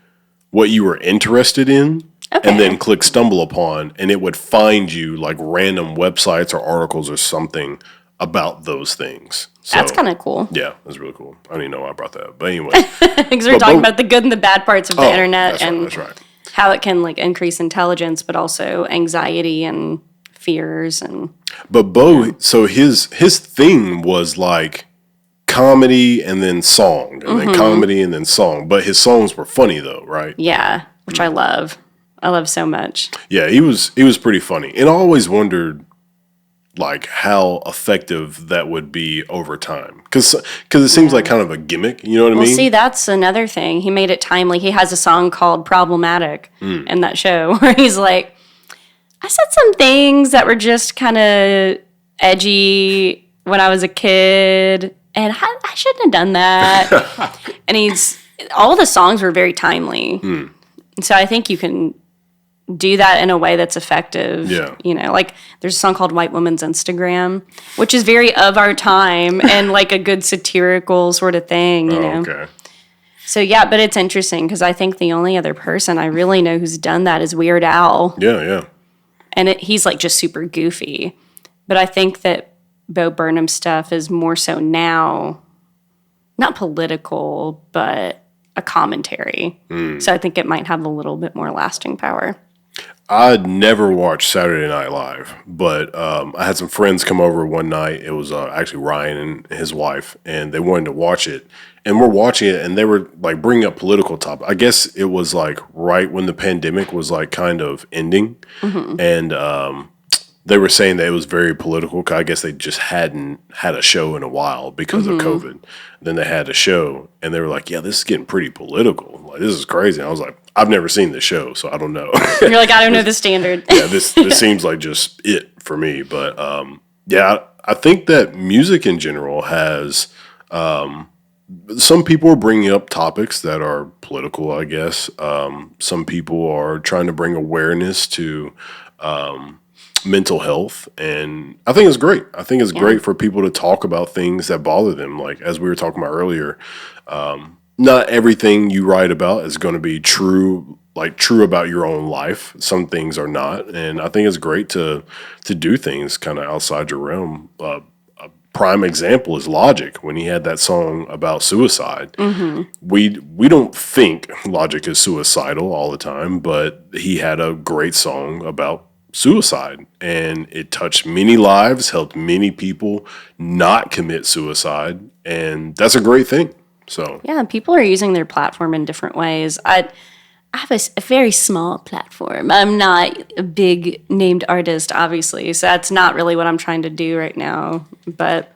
Speaker 1: what you were interested in.
Speaker 2: Okay.
Speaker 1: And then click Stumble Upon, and it would find you like random websites or articles or something about those things. So,
Speaker 2: That's kind of cool.
Speaker 1: yeah, that's really cool. I don't even know why I brought that up. But anyway.
Speaker 2: Because we're talking about the good and the bad parts of the internet and
Speaker 1: that's right.
Speaker 2: how it can like increase intelligence, but also anxiety and fears and.
Speaker 1: But Bo, so his thing was like comedy and then song, and then comedy and then song. But his songs were funny though, right?
Speaker 2: Yeah, which I love. I love so much.
Speaker 1: Yeah, he was pretty funny. And I always wondered like how effective that would be over time. Cuz it seems like kind of a gimmick, you know what I mean?
Speaker 2: See, that's another thing. He made it timely. He has a song called Problematic in that show where he's like, I said some things that were just kind of edgy when I was a kid, and I shouldn't have done that. And all the songs were very timely. So I think you can do that in a way that's effective.
Speaker 1: Yeah.
Speaker 2: Like there's a song called White Woman's Instagram, which is very of our time and like a good satirical sort of thing, you know.
Speaker 1: Okay.
Speaker 2: So, yeah, but it's interesting because I think the only other person I really know who's done that is Weird Al.
Speaker 1: Yeah.
Speaker 2: And he's like just super goofy. But I think that Bo Burnham's stuff is more so now, not political, but a commentary. So I think it might have a little bit more lasting power.
Speaker 1: I'd never watched Saturday Night Live, but I had some friends come over one night. It was actually Ryan and his wife, and they wanted to watch it. And we're watching it, and they were like bringing up political topics. I guess it was like right when the pandemic was like kind of ending, and they were saying that it was very political. 'Cause I guess they just hadn't had a show in a while because of COVID. Then they had a show, and they were like, "Yeah, this is getting pretty political. Like, this is crazy." And I was like, "I've never seen this show, so I don't know."
Speaker 2: You're like, I don't know the standard.
Speaker 1: Yeah, this seems like just it for me. But yeah, I think that music in general has some people are bringing up topics that are political, I guess. Some people are trying to bring awareness to mental health, and I think it's great. I think it's great for people to talk about things that bother them. Like, as we were talking about earlier, not everything you write about is going to be true, like true about your own life. Some things are not, and I think it's great to do things kind of outside your realm. Prime example is Logic when he had that song about suicide. We don't think Logic is suicidal all the time, but he had a great song about suicide, and it touched many lives, helped many people not commit suicide, and that's a great thing. So
Speaker 2: Yeah, people are using their platform in different ways. I have a very small platform. I'm not a big named artist, obviously, so that's not really what I'm trying to do right now. But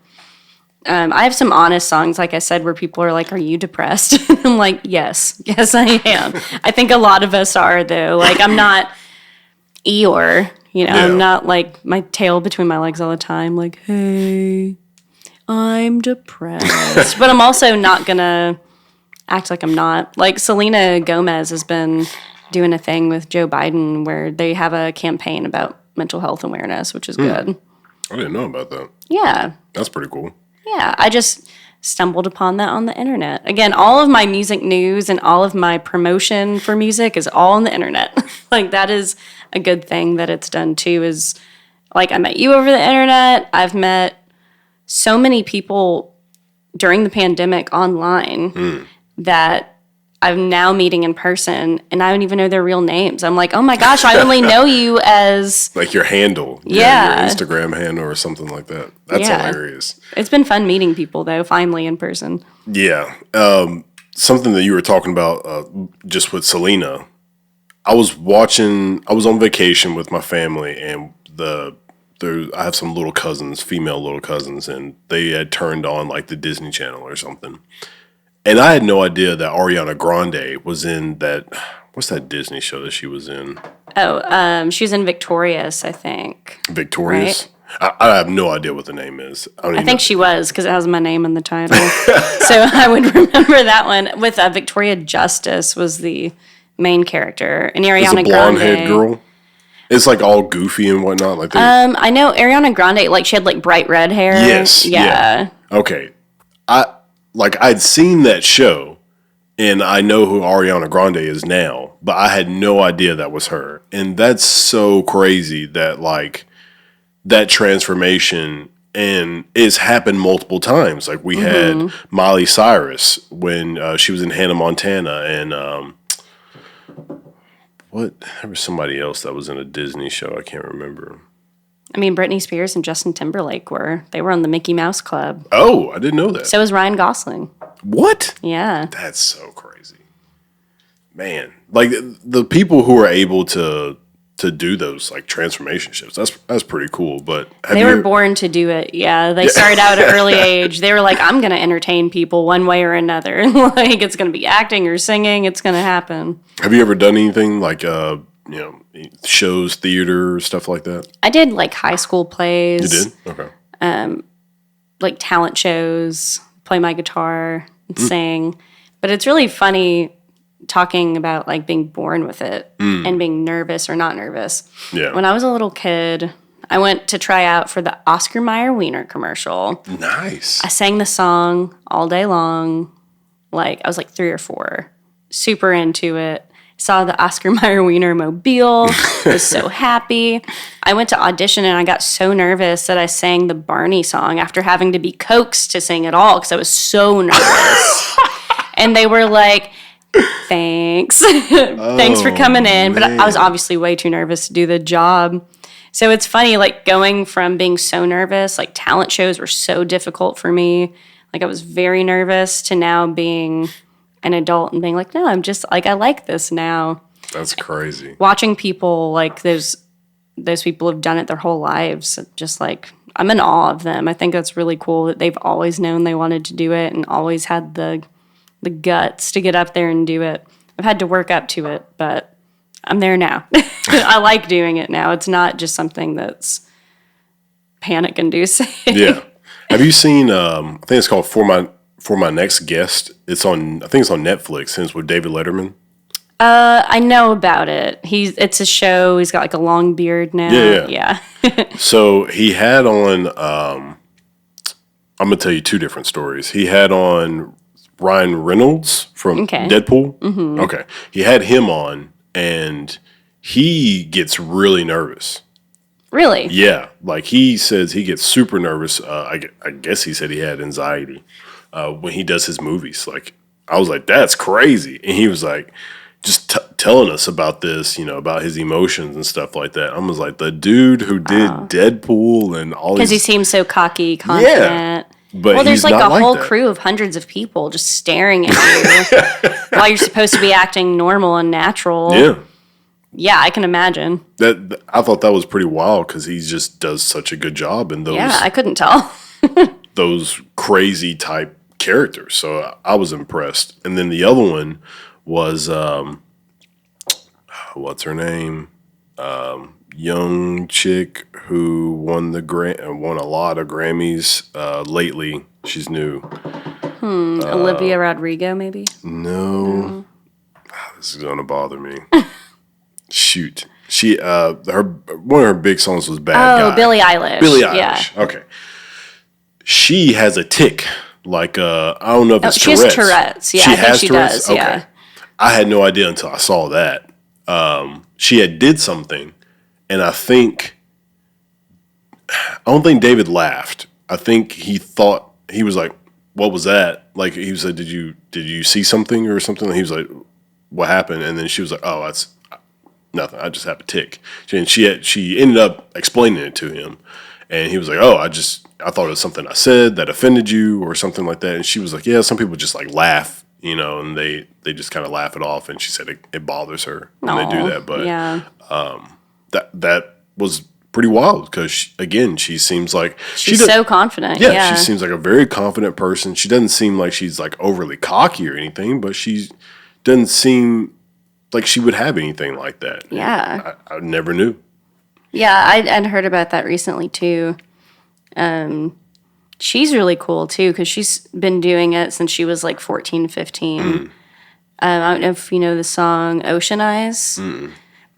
Speaker 2: I have some honest songs, like I said, where people are like, "Are you depressed?" I'm like, yes, I am. I think a lot of us are, though. Like, I'm not Eeyore, I'm not like my tail between my legs all the time, like, "Hey, I'm depressed." But I'm also not gonna act like I'm not. Like, Selena Gomez has been doing a thing with Joe Biden where they have a campaign about mental health awareness, which is good.
Speaker 1: I didn't know about that.
Speaker 2: Yeah.
Speaker 1: That's pretty cool.
Speaker 2: Yeah. I just stumbled upon that on the internet. Again, all of my music news and all of my promotion for music is all on the internet. Like, that is a good thing that it's done too, is like, I met you over the internet. I've met so many people during the pandemic online that I'm now meeting in person, and I don't even know their real names. I'm like, oh my gosh, I only know you as
Speaker 1: like your handle, your Instagram handle or something like that. That's hilarious.
Speaker 2: It's been fun meeting people though, finally in person.
Speaker 1: Yeah, something that you were talking about just with Selena. I was on vacation with my family, and I have some little cousins, female little cousins, and they had turned on like the Disney Channel or something. And I had no idea that Ariana Grande was in that. What's that Disney show that she was in?
Speaker 2: Oh, she was in Victorious, I think.
Speaker 1: Victorious? Right? I have no idea what the name is.
Speaker 2: I think she was, because it has my name in the title. So I would remember that one. With Victoria Justice was the main character. And Ariana Grande.
Speaker 1: It's a blonde-haired girl? It's like all goofy and whatnot. Like
Speaker 2: I know Ariana Grande, like she had like bright red hair.
Speaker 1: Yes. Yeah. Okay. I'd seen that show, and I know who Ariana Grande is now, but I had no idea that was her. And that's so crazy that like that transformation, and it's happened multiple times. Like we had Miley Cyrus when she was in Hannah Montana, and there was somebody else that was in a Disney show. I can't remember.
Speaker 2: I mean, Britney Spears and Justin Timberlake were on the Mickey Mouse Club.
Speaker 1: Oh, I didn't know that.
Speaker 2: So was Ryan Gosling.
Speaker 1: What?
Speaker 2: Yeah.
Speaker 1: That's so crazy. Man, like the people who are able to do those like transformation shifts, that's pretty cool. But
Speaker 2: they were born to do it. Yeah. They started out at an early age. They were like, I'm going to entertain people one way or another. Like, it's going to be acting or singing. It's going to happen.
Speaker 1: Have you ever done anything like, shows, theater, stuff like that?
Speaker 2: I did like high school plays.
Speaker 1: You did? Okay.
Speaker 2: Like talent shows, play my guitar and sing. But it's really funny talking about like being born with it and being nervous or not nervous.
Speaker 1: Yeah.
Speaker 2: When I was a little kid, I went to try out for the Oscar Mayer Wiener commercial.
Speaker 1: Nice.
Speaker 2: I sang the song all day long. Like, I was like 3 or 4. Super into it. Saw the Oscar Mayer Wiener Mobile. Was so happy. I went to audition and I got so nervous that I sang the Barney song after having to be coaxed to sing it all because I was so nervous. And they were like, thanks. Thanks for coming in. But I was obviously way too nervous to do the job. So it's funny, like, going from being so nervous, like, talent shows were so difficult for me. Like, I was very nervous to now being an adult and being like, no, I'm just, like, I like this now.
Speaker 1: That's crazy.
Speaker 2: Watching people, like, those people have done it their whole lives, just, like, I'm in awe of them. I think that's really cool that they've always known they wanted to do it and always had the guts to get up there and do it. I've had to work up to it, but I'm there now. I like doing it now. It's not just something that's panic inducing.
Speaker 1: Yeah. Have you seen? I think it's called For My Next Guest. I think it's on Netflix. And it's with David Letterman.
Speaker 2: I know about it. It's a show. He's got like a long beard now. Yeah.
Speaker 1: So he had on. I'm gonna tell you 2 different stories. He had on Ryan Reynolds from Deadpool. Mm-hmm. Okay, he had him on, and he gets really nervous.
Speaker 2: Really?
Speaker 1: Yeah, like he says he gets super nervous. I guess he said he had anxiety when he does his movies. Like, I was like, that's crazy, and he was like, just telling us about this, about his emotions and stuff like that. I was like, the dude who did Deadpool and all
Speaker 2: because he seems so cocky, confident.
Speaker 1: Yeah. But
Speaker 2: there's like a whole crew of hundreds of people just staring at you while you're supposed to be acting normal and natural.
Speaker 1: Yeah.
Speaker 2: Yeah, I can imagine.
Speaker 1: That I thought that was pretty wild because he just does such a good job in those.
Speaker 2: Yeah, I couldn't tell.
Speaker 1: those crazy type characters. So I was impressed. And then the other one was what's her name? Young chick who won won a lot of Grammys lately. She's new.
Speaker 2: Olivia Rodrigo, maybe?
Speaker 1: No. This is gonna bother me. Shoot. She one of her big songs was Bad Guy.
Speaker 2: Oh, Billie Eilish.
Speaker 1: Billie Eilish.
Speaker 2: Yeah.
Speaker 1: Okay. She has a tick. Like I don't know if it's
Speaker 2: Tourette's.
Speaker 1: Tourette's.
Speaker 2: She has Tourette's. Yeah,
Speaker 1: she
Speaker 2: I think she
Speaker 1: Tourette's?
Speaker 2: does. Yeah.
Speaker 1: Okay. I had no idea until I saw that. She had did something, and I don't think David laughed. I think he thought, he was like, "What was that?" Like, he said, "Did you see something or something?" And he was like, "What happened?" And then she was like, "Oh, that's nothing. I just have a tick." And she ended up explaining it to him, and he was like, "Oh, I thought it was something I said that offended you or something like that." And she was like, "Yeah, some people just like laugh, and they just kind of laugh it off." And she said it bothers her when they do that. But
Speaker 2: yeah.
Speaker 1: that was pretty wild because she seems like
Speaker 2: she's so confident.
Speaker 1: Yeah, she seems like a very confident person. She doesn't seem like she's like overly cocky or anything, but she doesn't seem like she would have anything like that.
Speaker 2: Yeah,
Speaker 1: I never knew.
Speaker 2: Yeah, I'd heard about that recently too. She's really cool too because she's been doing it since she was like 14, 15. I don't know if you know the song Ocean Eyes.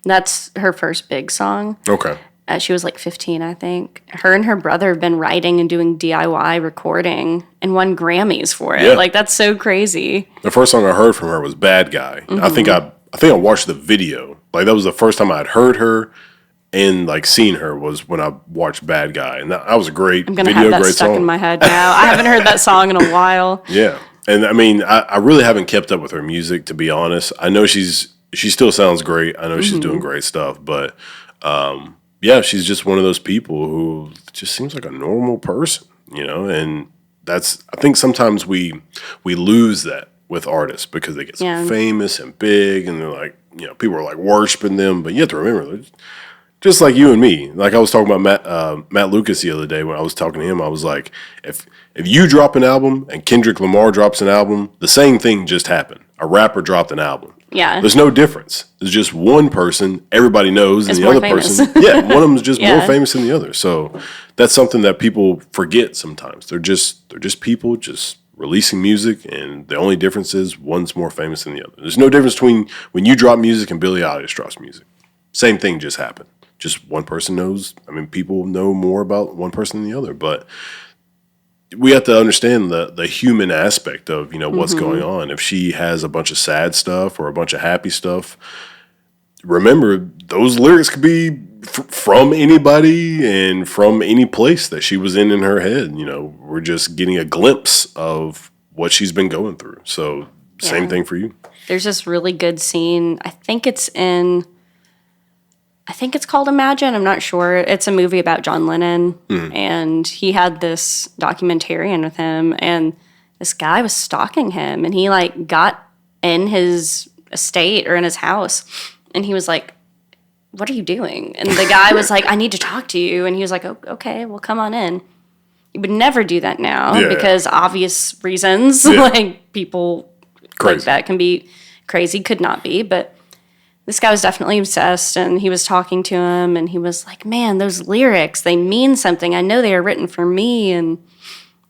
Speaker 2: That's her first big song.
Speaker 1: Okay.
Speaker 2: She was like 15, I think. Her and her brother have been writing and doing DIY recording and won Grammys for it.
Speaker 1: Yeah.
Speaker 2: Like, that's so crazy.
Speaker 1: The first song I heard from her was Bad Guy. Mm-hmm. I think I watched the video. Like, that was the first time I had heard her and like seen her was when I watched Bad Guy. And that was a great video, great song.
Speaker 2: I'm going to have that stuck in my head now. I haven't heard that song in a while.
Speaker 1: Yeah. And I mean, I really haven't kept up with her music, to be honest. I know she still sounds great. I know she's doing great stuff, but yeah, she's just one of those people who just seems like a normal person, and I think sometimes we lose that with artists because they get so famous and big and they're like, people are like worshiping them, but you have to remember, just like you and me. Like I was talking about Matt Lucas the other day when I was talking to him, I was like, if you drop an album and Kendrick Lamar drops an album, the same thing just happened. A rapper dropped an album.
Speaker 2: Yeah.
Speaker 1: There's no difference. There's just one person everybody knows, and the other person, one of them is just more famous than the other. So that's something that people forget sometimes. They're just people just releasing music, and the only difference is one's more famous than the other. There's no difference between when you drop music and Billie Eilish drops music. Same thing just happened. Just one person knows. I mean, people know more about one person than the other, but we have to understand the human aspect of, what's going on. If she has a bunch of sad stuff or a bunch of happy stuff, remember those lyrics could be from anybody and from any place that she was in her head. We're just getting a glimpse of what she's been going through. So same thing for you.
Speaker 2: There's this really good scene. I think it's called Imagine. I'm not sure. It's a movie about John Lennon, and he had this documentarian with him, and this guy was stalking him, and he like got in his estate or in his house, and he was like, "What are you doing?" And the guy was like, "I need to talk to you," and he was like, "Okay, well, come on in." You would never do that now because obvious reasons, like people like that can be crazy, could not be, but this guy was definitely obsessed, and he was talking to him, and he was like, "Man, those lyrics, they mean something. I know they are written for me." And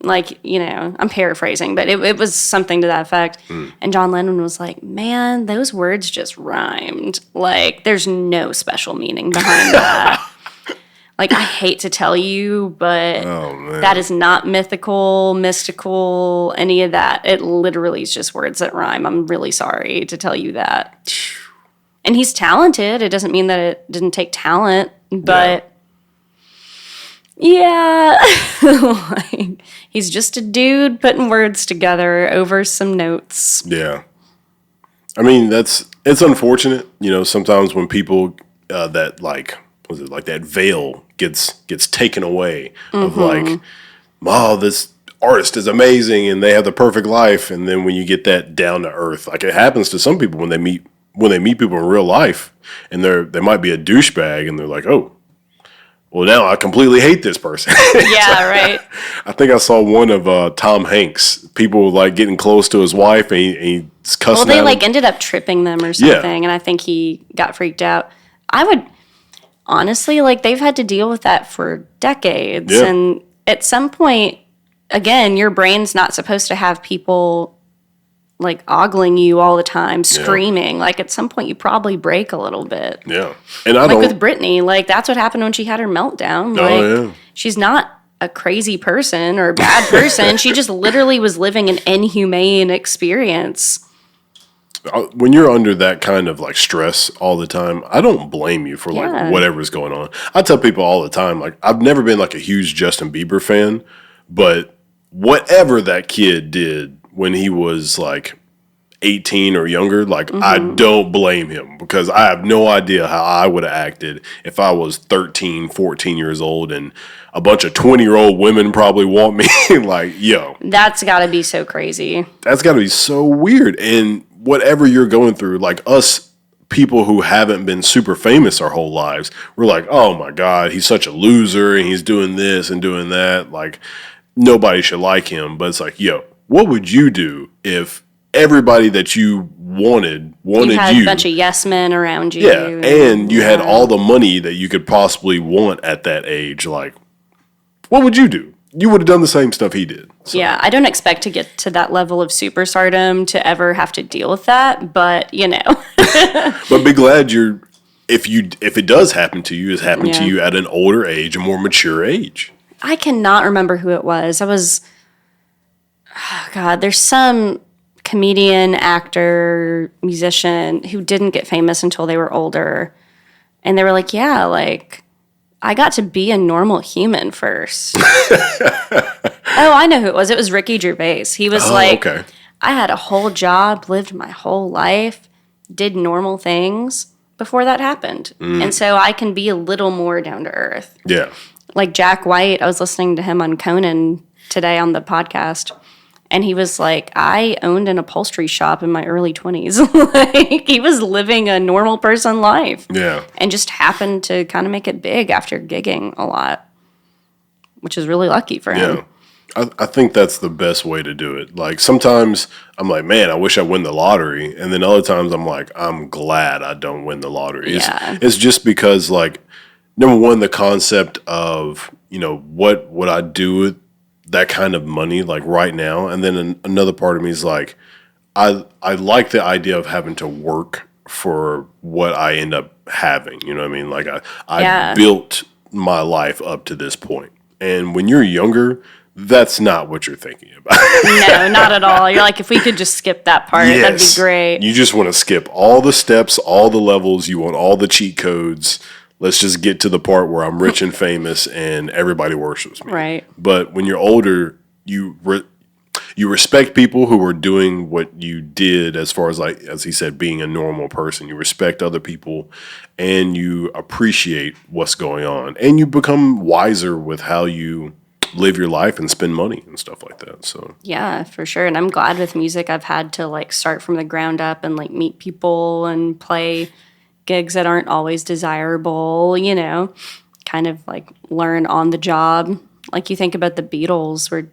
Speaker 2: like, I'm paraphrasing, but it was something to that effect. And John Lennon was like, "Man, those words just rhymed. Like, there's no special meaning behind that." Like, I hate to tell you, but that is not mystical, any of that. It literally is just words that rhyme. I'm really sorry to tell you that. And he's talented. It doesn't mean that it didn't take talent, but like, he's just a dude putting words together over some notes.
Speaker 1: Yeah. I mean, it's unfortunate, sometimes when people that like, was it like that veil gets taken away of like, wow, this artist is amazing and they have the perfect life. And then when you get that down to earth, like it happens to some people when they meet people in real life, and they might be a douchebag, and they're like, "Oh, well, now I completely hate this person."
Speaker 2: Yeah, right.
Speaker 1: I think I saw one of Tom Hanks. People like getting close to his wife, and he's cussing.
Speaker 2: Well, they
Speaker 1: at
Speaker 2: like
Speaker 1: him.
Speaker 2: ended up tripping them or something, and I think he got freaked out. I would honestly, like, they've had to deal with that for decades, and at some point, again, your brain's not supposed to have people like ogling you all the time, screaming. Like at some point you probably break a little bit.
Speaker 1: Yeah. And I
Speaker 2: like
Speaker 1: don't...
Speaker 2: with Britney, like that's what happened when she had her meltdown. Like she's not a crazy person or a bad person. She just literally was living an inhumane experience.
Speaker 1: When you're under that kind of like stress all the time, I don't blame you for like whatever's going on. I tell people all the time, like I've never been like a huge Justin Bieber fan, but whatever that kid did when he was like 18 or younger, like I don't blame him, because I have no idea how I would have acted if I was 13, 14 years old and a bunch of 20-year-old women probably want me. Like, yo.
Speaker 2: That's got to be so crazy.
Speaker 1: That's got to be so weird. And whatever you're going through, like us people who haven't been super famous our whole lives, we're like, oh my God, he's such a loser and he's doing this and doing that. Like, nobody should like him. But it's like, yo, what would you do if everybody that you wanted
Speaker 2: you had
Speaker 1: you?
Speaker 2: A bunch of yes men around you.
Speaker 1: Yeah, and you had all the money that you could possibly want at that age. Like, what would you do? You would have done the same stuff he did. So.
Speaker 2: Yeah, I don't expect to get to that level of superstardom to ever have to deal with that, but
Speaker 1: But be glad if it does happen to you, it's happened to you at an older age, a more mature age.
Speaker 2: I cannot remember who it was. There's some comedian, actor, musician who didn't get famous until they were older. And they were like, yeah, like, I got to be a normal human first. Oh, I know who it was. It was Ricky Gervais. He was I had a whole job, lived my whole life, did normal things before that happened. And so I can be a little more down to earth. Yeah. Like Jack White, I was listening to him on Conan today on the podcast. And he was like, I owned an upholstery shop in my early 20s. Like, he was living a normal person life. Yeah. And just happened to kind of make it big after gigging a lot, which is really lucky for him.
Speaker 1: Yeah. I think that's the best way to do it. Like, sometimes I'm like, man, I wish I win the lottery. And then other times I'm like, I'm glad I don't win the lottery. Yeah. It's just because, like, number one, the concept of, what would I do with that kind of money, like right now. And then another part of me is like, I like the idea of having to work for what I end up having. You know what I mean? Like I built my life up to this point. And when you're younger, That's not what you're thinking about.
Speaker 2: No, not at all. You're like, if we could just skip that part, that'd be great.
Speaker 1: You just want to skip all the steps, all the levels. You want all the cheat codes. Let's just get to the part where I'm rich and famous and everybody worships me.
Speaker 2: Right.
Speaker 1: But when you're older, you respect people who are doing what you did as far as, like, as he said, being a normal person. You respect other people and you appreciate what's going on. And you become wiser with how you live your life and spend money and stuff like that. So
Speaker 2: yeah, for sure. And I'm glad with music I've had to like start from the ground up and like meet people and play gigs that aren't always desirable, kind of like learn on the job. Like you think about the Beatles, where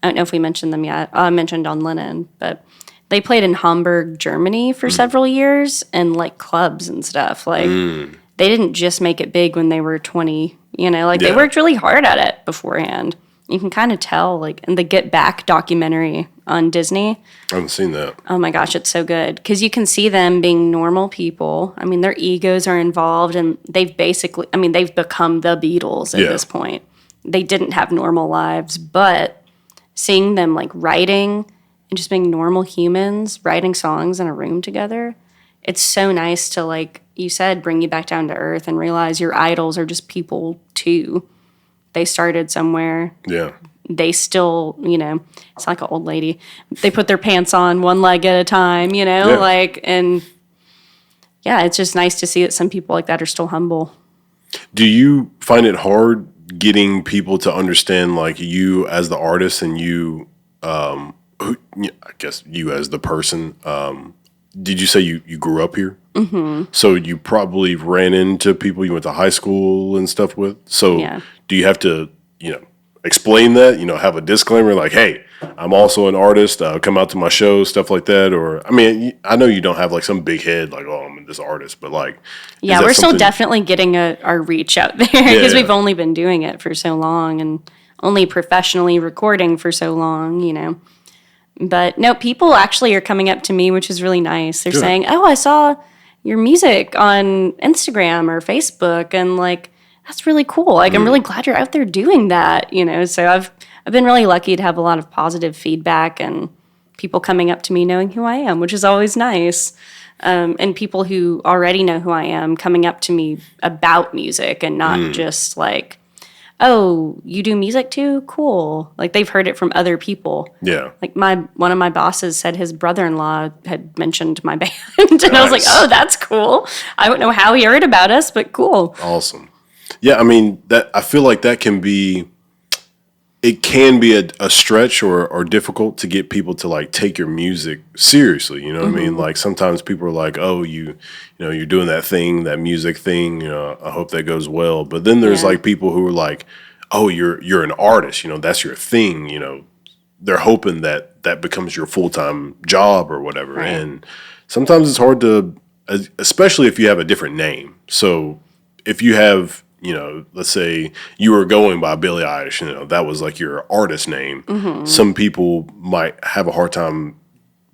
Speaker 2: I don't know if we mentioned them yet. I mentioned on Lennon, but they played in Hamburg, Germany for several years and like clubs and stuff. Like they didn't just make it big when they were 20, they worked really hard at it beforehand. You can kind of tell, like, in the Get Back documentary on Disney.
Speaker 1: I haven't seen that.
Speaker 2: Oh my gosh, it's so good. Because you can see them being normal people. I mean, their egos are involved, and they've become the Beatles at this point. They didn't have normal lives, but seeing them, like, writing and just being normal humans, writing songs in a room together, it's so nice to, like you said, bring you back down to earth and realize your idols are just people, too. They started somewhere.
Speaker 1: Yeah.
Speaker 2: They still, it's like an old lady. They put their pants on one leg at a time, and it's just nice to see that some people like that are still humble.
Speaker 1: Do you find it hard getting people to understand, like, you as the artist and you, I guess you as the person? Did you say you grew up here? Mm-hmm. So you probably ran into people you went to high school and stuff with. So do you have to, explain that, have a disclaimer like, hey, I'm also an artist, come out to my show, stuff like that? Or, I mean, I know you don't have like some big head like, oh, I'm this artist, but like.
Speaker 2: Yeah, we're still definitely getting our reach out there because we've only been doing it for so long and only professionally recording for so long, But no, people actually are coming up to me, which is really nice. They're saying, oh, I saw your music on Instagram or Facebook, and like, that's really cool. Like, I'm really glad you're out there doing that, So I've been really lucky to have a lot of positive feedback and people coming up to me knowing who I am, which is always nice. And people who already know who I am coming up to me about music and not just like, oh, you do music too? Cool. Like, they've heard it from other people.
Speaker 1: Yeah.
Speaker 2: Like, one of my bosses said his brother-in-law had mentioned my band. And I was like, oh, that's cool. I don't know how he heard about us, but cool.
Speaker 1: Awesome. Yeah, I mean, I feel like that can be a stretch or difficult to get people to like take your music seriously. You know what I mean? Like, sometimes people are like, oh, you're doing that thing, that music thing, I hope that goes well. But then there's like people who are like, oh, you're an artist, that's your thing, they're hoping that becomes your full-time job or whatever. Right. And sometimes it's hard to, especially if you have a different name. So if you have, let's say you were going by Billie Eilish, that was like your artist name. Mm-hmm. Some people might have a hard time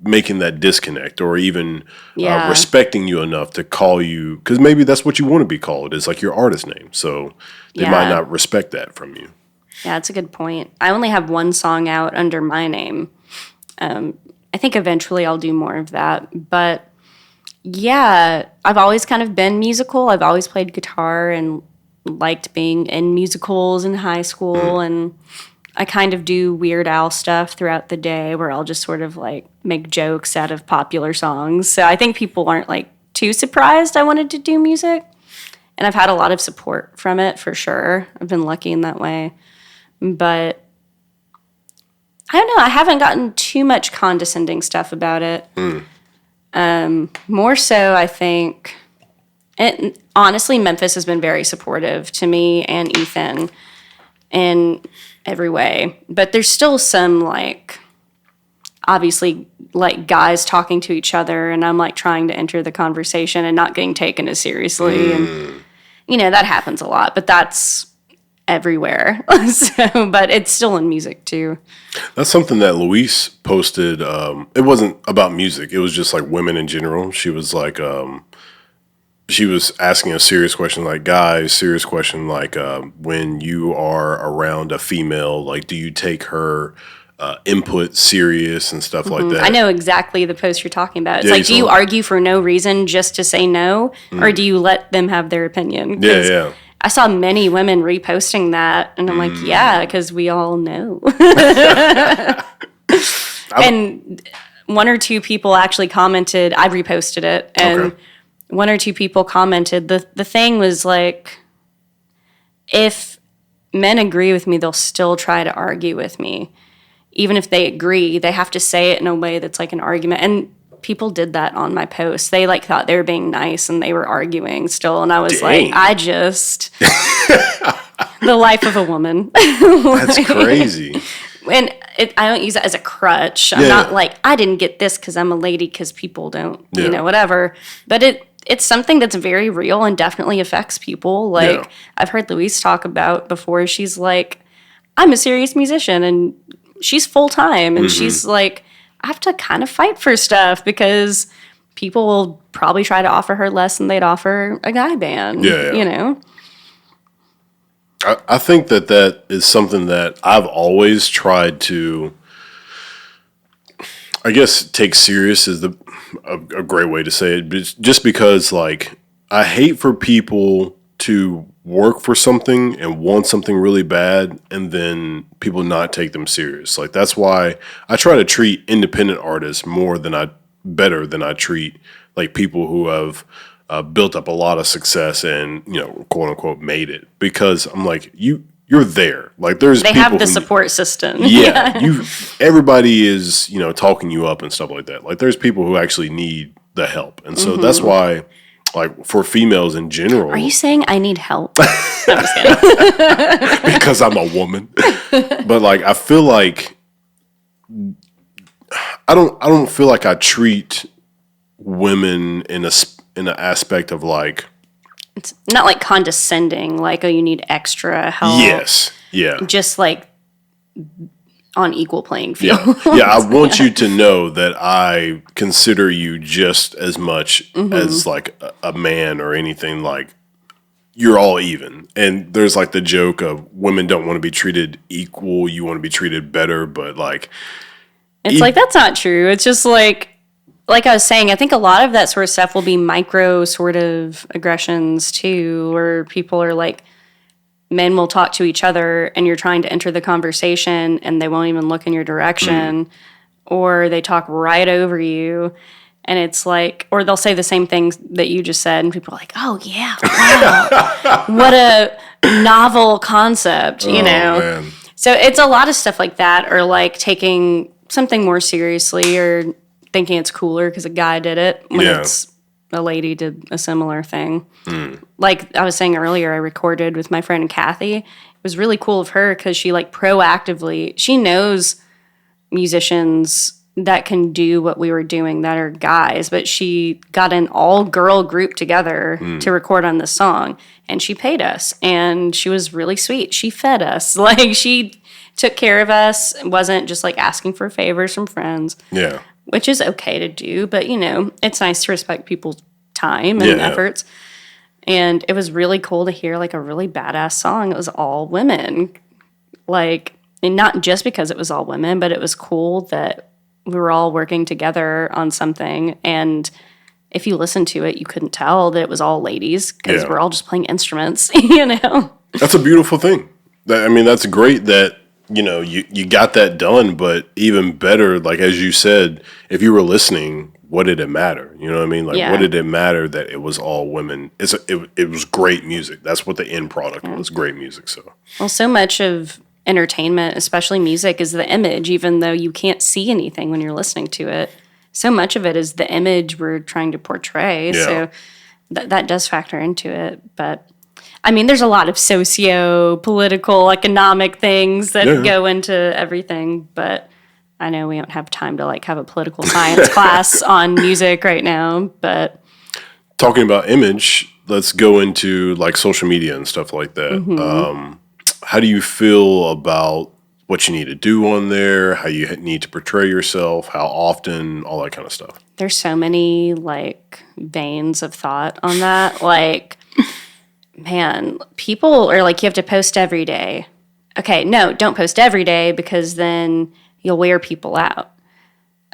Speaker 1: making that disconnect or even respecting you enough to call you, because maybe that's what you want to be called. It's like your artist name. So they might not respect that from you.
Speaker 2: Yeah, that's a good point. I only have one song out under my name. I think eventually I'll do more of that. But yeah, I've always kind of been musical. I've always played guitar and liked being in musicals in high school. And I kind of do Weird Al stuff throughout the day where I'll just sort of like make jokes out of popular songs. So I think people aren't like too surprised I wanted to do music. And I've had a lot of support from it for sure. I've been lucky in that way. But I don't know. I haven't gotten too much condescending stuff about it. More so, I think, and honestly, Memphis has been very supportive to me and Ethan in every way. But there's still some, like, obviously, like, guys talking to each other, and I'm, like, trying to enter the conversation and not getting taken as seriously. And, that happens a lot. But that's everywhere. But it's still in music too.
Speaker 1: That's something that Luis posted. It wasn't about music. It was just like women in general. She was like, she was asking a serious question, like, guys, serious question, like, when you are around a female, like, do you take her input serious and stuff like that?
Speaker 2: I know exactly the post you're talking about. It's
Speaker 1: Yeah,
Speaker 2: like, do you argue for no reason just to say no, or do you let them have their opinion?
Speaker 1: Yeah.
Speaker 2: I saw many women reposting that, and I'm like, yeah, because we all know. And one or two people actually commented, I reposted it, and one or two people commented, the thing was like, if men agree with me, they'll still try to argue with me. Even if they agree, they have to say it in a way that's like an argument. And people did that on my post. They like thought they were being nice and they were arguing still. And I was like, I just, the life of a woman.
Speaker 1: That's crazy.
Speaker 2: And I don't use it as a crutch. I'm not like, I didn't get this because I'm a lady, because people don't, you know, whatever. But it's something that's very real and definitely affects people. Like, I've heard Louise talk about before. She's like, I'm a serious musician and she's full time. And she's like, I have to kind of fight for stuff because people will probably try to offer her less than they'd offer a guy band. You know?
Speaker 1: I think that is something that I've always tried to, I guess, take serious is a great way to say it. But just because, like, I hate for people to work for something and want something really bad and then people not take them serious. Like, that's why I try to treat independent artists better than I treat like people who have built up a lot of success and, you know, quote unquote made it, because I'm like, you're there. Like, they
Speaker 2: have the support system.
Speaker 1: Everybody is, you know, talking you up and stuff like that. Like, there's people who actually need the help. And so that's why, like, for females in general.
Speaker 2: Are you saying I need help? No, I'm just kidding.
Speaker 1: Because I'm a woman. But, like, I feel like I don't feel like I treat women in an aspect of, like,
Speaker 2: it's not like condescending, like, oh, you need extra help.
Speaker 1: Yes. Yeah.
Speaker 2: Just like on equal playing field.
Speaker 1: Yeah, I want you to know that I consider you just as much as like a man or anything. Like, you're all even. And there's like the joke of women don't want to be treated equal, you want to be treated better, but like
Speaker 2: it's like, that's not true. It's just like I was saying, I think a lot of that sort of stuff will be micro sort of aggressions too, where people are like, men will talk to each other and you're trying to enter the conversation and they won't even look in your direction, or they talk right over you. And it's like, or they'll say the same things that you just said and people are like, oh yeah, wow, what a novel concept, you know? Man. So it's a lot of stuff like that, or like taking something more seriously or thinking it's cooler because a guy did it when it's a lady did a similar thing. Like I was saying earlier, I recorded with my friend Kathy. It was really cool of her because she like proactively, she knows musicians that can do what we were doing that are guys, but she got an all-girl group together to record on this song, and she paid us, and she was really sweet. She fed us. Like, she took care of us. It wasn't just like asking for favors from friends. Yeah. Which is okay to do, but, you know, it's nice to respect people's time and efforts. And it was really cool to hear, like, a really badass song. It was all women. Like, and not just because it was all women, but it was cool that we were all working together on something. And if you listened to it, you couldn't tell that it was all ladies because we're all just playing instruments, you know?
Speaker 1: That's a beautiful thing. I mean, that's great that, you know, you got that done, but even better, like, as you said, if you were listening, what did it matter? You know what I mean? Like, what did it matter that it was all women? It was great music. That's what the end product was, great music. So
Speaker 2: much of entertainment, especially music, is the image, even though you can't see anything when you're listening to it. So much of it is the image we're trying to portray. Yeah. So that does factor into it. But I mean, there's a lot of socio-political, economic things that go into everything, but I know we don't have time to like have a political science class on music right now, but
Speaker 1: talking about image, let's go into like social media and stuff like that. How do you feel about what you need to do on there, how you need to portray yourself, how often, all that kind of stuff.
Speaker 2: There's so many like veins of thought on that. Like, man, people are like, you have to post every day. Okay, no, don't post every day because then you'll wear people out.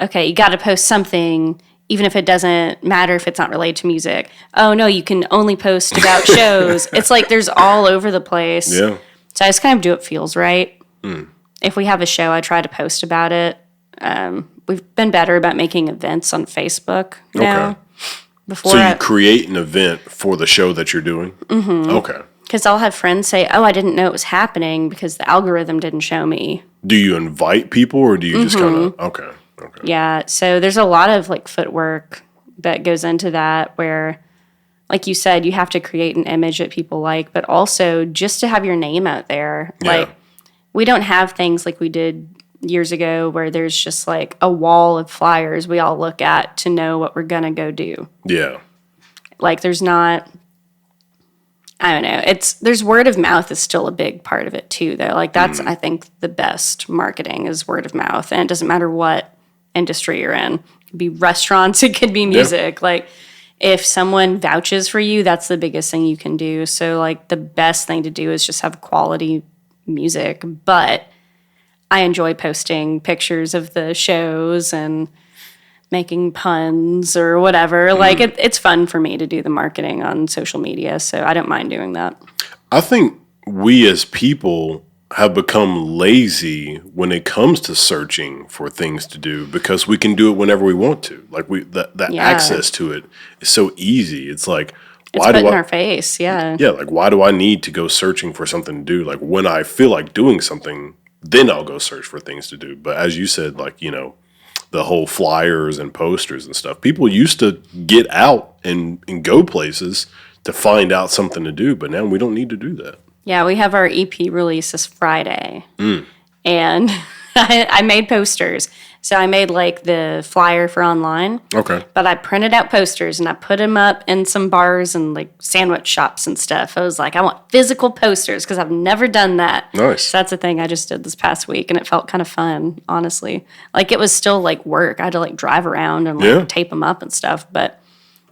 Speaker 2: Okay, you got to post something, even if it doesn't matter if it's not related to music. Oh, no, you can only post about shows. It's like there's all over the place.
Speaker 1: Yeah.
Speaker 2: So I just kind of do what feels right. If we have a show, I try to post about it. We've been better about making events on Facebook now.
Speaker 1: Okay.
Speaker 2: Before
Speaker 1: So you create an event for the show that you're doing? Mm-hmm. Okay.
Speaker 2: because I'll have friends say, oh, I didn't know it was happening because the algorithm didn't show me.
Speaker 1: Do you invite people or do you just kind of, okay.
Speaker 2: Yeah, so there's a lot of like footwork that goes into that where, like you said, you have to create an image that people like, but also just to have your name out there.
Speaker 1: Yeah.
Speaker 2: Like, we don't have things like we did years ago where there's just like a wall of flyers we all look at to know what we're going to go do.
Speaker 1: Yeah.
Speaker 2: Like, there's not, I don't know. There's word of mouth is still a big part of it too, though. Like, that's, I think, the best marketing is word of mouth. And it doesn't matter what industry you're in. It could be restaurants, it could be music. Yeah. Like, if someone vouches for you, that's the biggest thing you can do. So, like, the best thing to do is just have quality music. But I enjoy posting pictures of the shows and making puns or whatever. Like, it's fun for me to do the marketing on social media, so I don't mind doing that.
Speaker 1: I think we as people have become lazy when it comes to searching for things to do because we can do it whenever we want to. Like, access to it is so easy. It's like,
Speaker 2: why do in our face, yeah.
Speaker 1: Yeah, like, why do I need to go searching for something to do? Like, when I feel like doing something, then I'll go search for things to do. But as you said, like, you know, the whole flyers and posters and stuff, people used to get out and go places to find out something to do, but now we don't need to do that.
Speaker 2: Yeah, we have our EP release this Friday, and I made posters. So I made like the flyer for online.
Speaker 1: Okay.
Speaker 2: But I printed out posters and I put them up in some bars and like sandwich shops and stuff. I was like, I want physical posters because I've never done that.
Speaker 1: Nice.
Speaker 2: So that's the thing I just did this past week, and it felt kind of fun, honestly. Like, it was still like work. I had to like drive around and like tape them up and stuff, but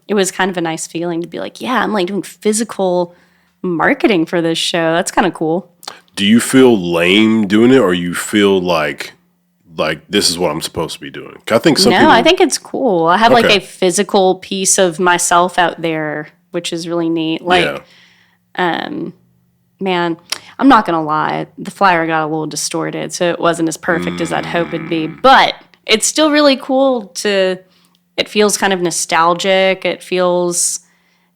Speaker 2: it was kind of a nice feeling to be like, yeah, I'm like doing physical marketing for this show. That's kind of cool.
Speaker 1: Do you feel lame doing it, or you feel like this is what I'm supposed to be doing? I think some people...
Speaker 2: I think it's cool. I have like a physical piece of myself out there, which is really neat. Like, man, I'm not gonna lie, the flyer got a little distorted, so it wasn't as perfect as I'd hope it'd be. But it's still really cool to. It feels kind of nostalgic. It feels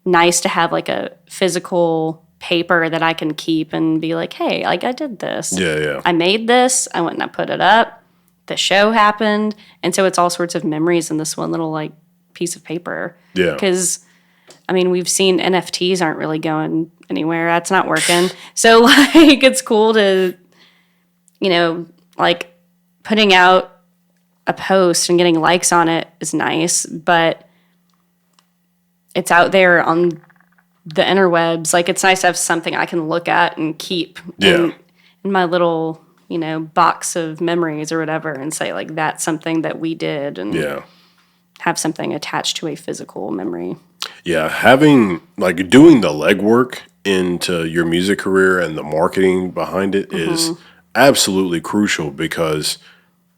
Speaker 2: nice to have like a physical paper that I can keep and be like, hey, like, I did this.
Speaker 1: Yeah.
Speaker 2: I made this. I went and I put it up. The show happened. And so it's all sorts of memories in this one little like piece of paper.
Speaker 1: Yeah.
Speaker 2: Because, I mean, we've seen NFTs aren't really going anywhere. That's not working. So, like, it's cool to, you know, like, putting out a post and getting likes on it is nice, but it's out there on the interwebs. Like, it's nice to have something I can look at and keep in my little, you know, box of memories or whatever, and say, like, that's something that we did, and have something attached to a physical memory.
Speaker 1: Yeah, having, like, doing the legwork into your music career and the marketing behind it is absolutely crucial, because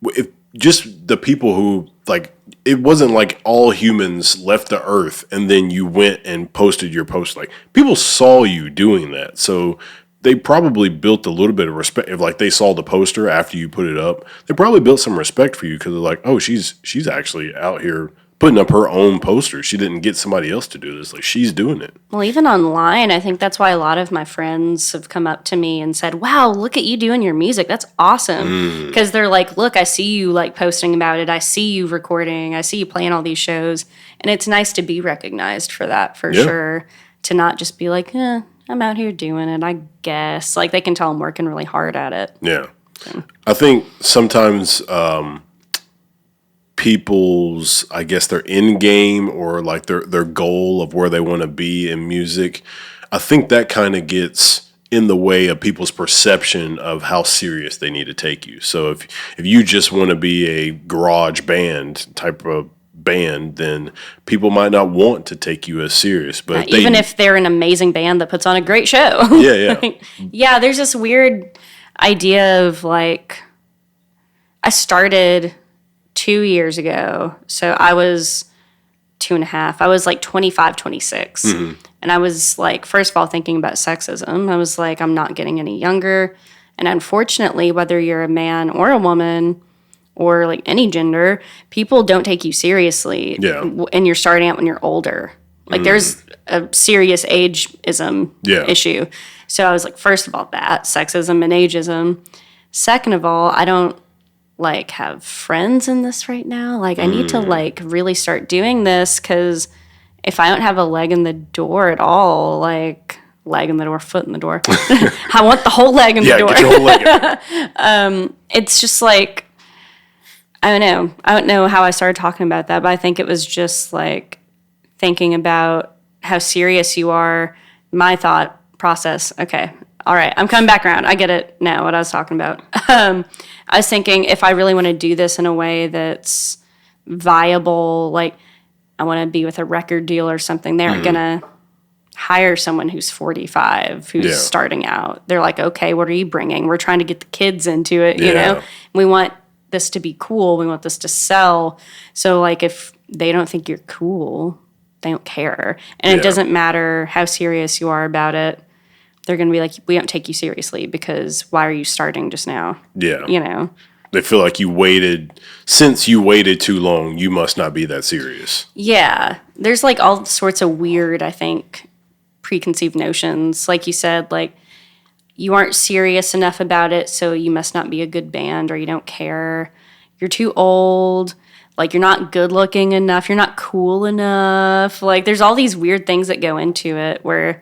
Speaker 1: if just the people who, like, it wasn't like all humans left the earth and then you went and posted your post. Like, people saw you doing that. So they probably built a little bit of respect. If, like, they saw the poster after you put it up, they probably built some respect for you because they're like, oh, she's actually out here putting up her own poster. She didn't get somebody else to do this. Like, she's doing it.
Speaker 2: Well, even online, I think that's why a lot of my friends have come up to me and said, wow, look at you doing your music. That's awesome. Because they're like, look, I see you, like, posting about it. I see you recording. I see you playing all these shows. And it's nice to be recognized for that, for sure. To not just be like, I'm out here doing it, I guess. Like, they can tell I'm working really hard at it.
Speaker 1: Yeah. So. I think sometimes people's, I guess, their end game or like their goal of where they want to be in music, I think that kind of gets in the way of people's perception of how serious they need to take you. So if you just want to be a garage band type of band, then people might not want to take you as serious. But
Speaker 2: even if they're an amazing band that puts on a great show.
Speaker 1: Yeah.
Speaker 2: Yeah, there's this weird idea of like, I started 2 years ago. So I was 2.5. I was like 25, 26. And I was like, first of all, thinking about sexism. I was like, I'm not getting any younger. And unfortunately, whether you're a man or a woman or like any gender, people don't take you seriously.
Speaker 1: Yeah.
Speaker 2: And you're starting out when you're older. Like there's a serious ageism issue. So I was like, first of all, that sexism and ageism. Second of all, I don't like have friends in this right now. Like I need to like really start doing this, because if I don't have a leg in the door at all, like leg in the door, foot in the door, I want the whole leg in the door.
Speaker 1: Get your whole leg in.
Speaker 2: It's just like, I don't know. I don't know how I started talking about that, but I think it was just like thinking about how serious you are. My thought process. Okay. All right. I'm coming back around. I get it now, what I was talking about. I was thinking, if I really want to do this in a way that's viable, like I want to be with a record deal or something, they aren't going to hire someone who's 45, who's starting out. They're like, okay, what are you bringing? We're trying to get the kids into it, you know? We want this to be cool. We want this to sell. So like if they don't think you're cool, they don't care. And it doesn't matter how serious you are about it. They're going to be like, we don't take you seriously because why are you starting just now?
Speaker 1: Yeah.
Speaker 2: You know?
Speaker 1: They feel like since you waited too long, you must not be that serious.
Speaker 2: Yeah. There's like all sorts of weird, I think, preconceived notions. Like you said, like you aren't serious enough about it, so you must not be a good band, or you don't care. You're too old. Like you're not good looking enough. You're not cool enough. Like there's all these weird things that go into it where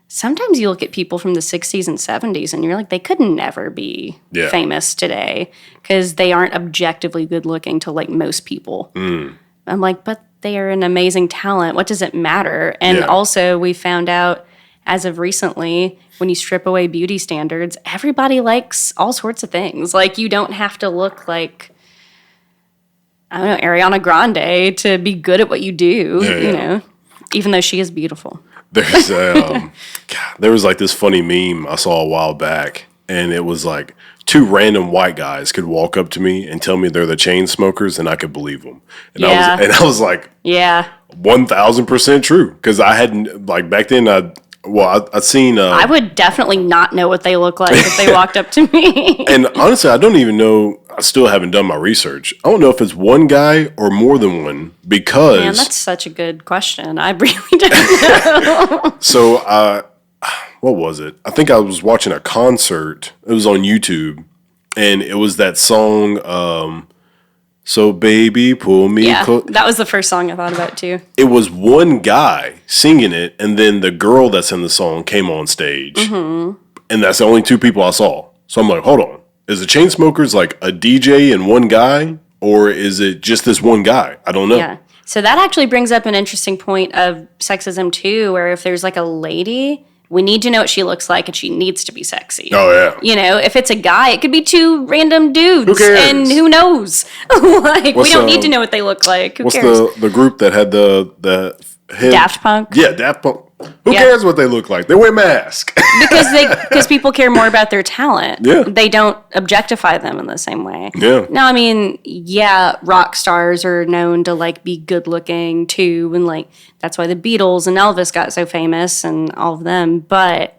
Speaker 2: sometimes you look at people from the 60s and 70s and you're like, they could never be famous today because they aren't objectively good looking to like most people. I'm like, but they are an amazing talent. What does it matter? And also we found out as of recently, when you strip away beauty standards, everybody likes all sorts of things. Like you don't have to look like, I don't know, Ariana Grande to be good at what you do, you know, even though she is beautiful.
Speaker 1: There's there was like this funny meme I saw a while back, and it was like two random white guys could walk up to me and tell me they're the chain smokers, and I could believe them. And I was like, 1000% true, because I hadn't, like, back then I'd seen.
Speaker 2: I would definitely not know what they look like if they walked up to me.
Speaker 1: And honestly, I don't even know. I still haven't done my research. I don't know if it's one guy or more than one, because.
Speaker 2: Man, that's such a good question. I really don't know.
Speaker 1: So, what was it? I think I was watching a concert. It was on YouTube, and it was that song. So baby, pull me.
Speaker 2: Yeah, that was the first song I thought about too.
Speaker 1: It was one guy singing it, and then the girl that's in the song came on stage, and that's the only two people I saw. So I'm like, hold on, is the Chainsmokers like a DJ and one guy, or is it just this one guy? I don't know.
Speaker 2: Yeah. So that actually brings up an interesting point of sexism too, where if there's like a lady, we need to know what she looks like, and she needs to be sexy.
Speaker 1: Oh, yeah.
Speaker 2: You know, if it's a guy, it could be two random dudes.
Speaker 1: Who cares?
Speaker 2: And who knows? Like, we don't need to know what they look like. Who cares?
Speaker 1: What's the group that had the head?
Speaker 2: Daft Punk?
Speaker 1: Yeah, Daft Punk. Who cares what they look like? They wear masks.
Speaker 2: because people care more about their talent.
Speaker 1: Yeah.
Speaker 2: They don't objectify them in the same way.
Speaker 1: Yeah.
Speaker 2: No, I mean, rock stars are known to like be good looking too, and like that's why the Beatles and Elvis got so famous and all of them, but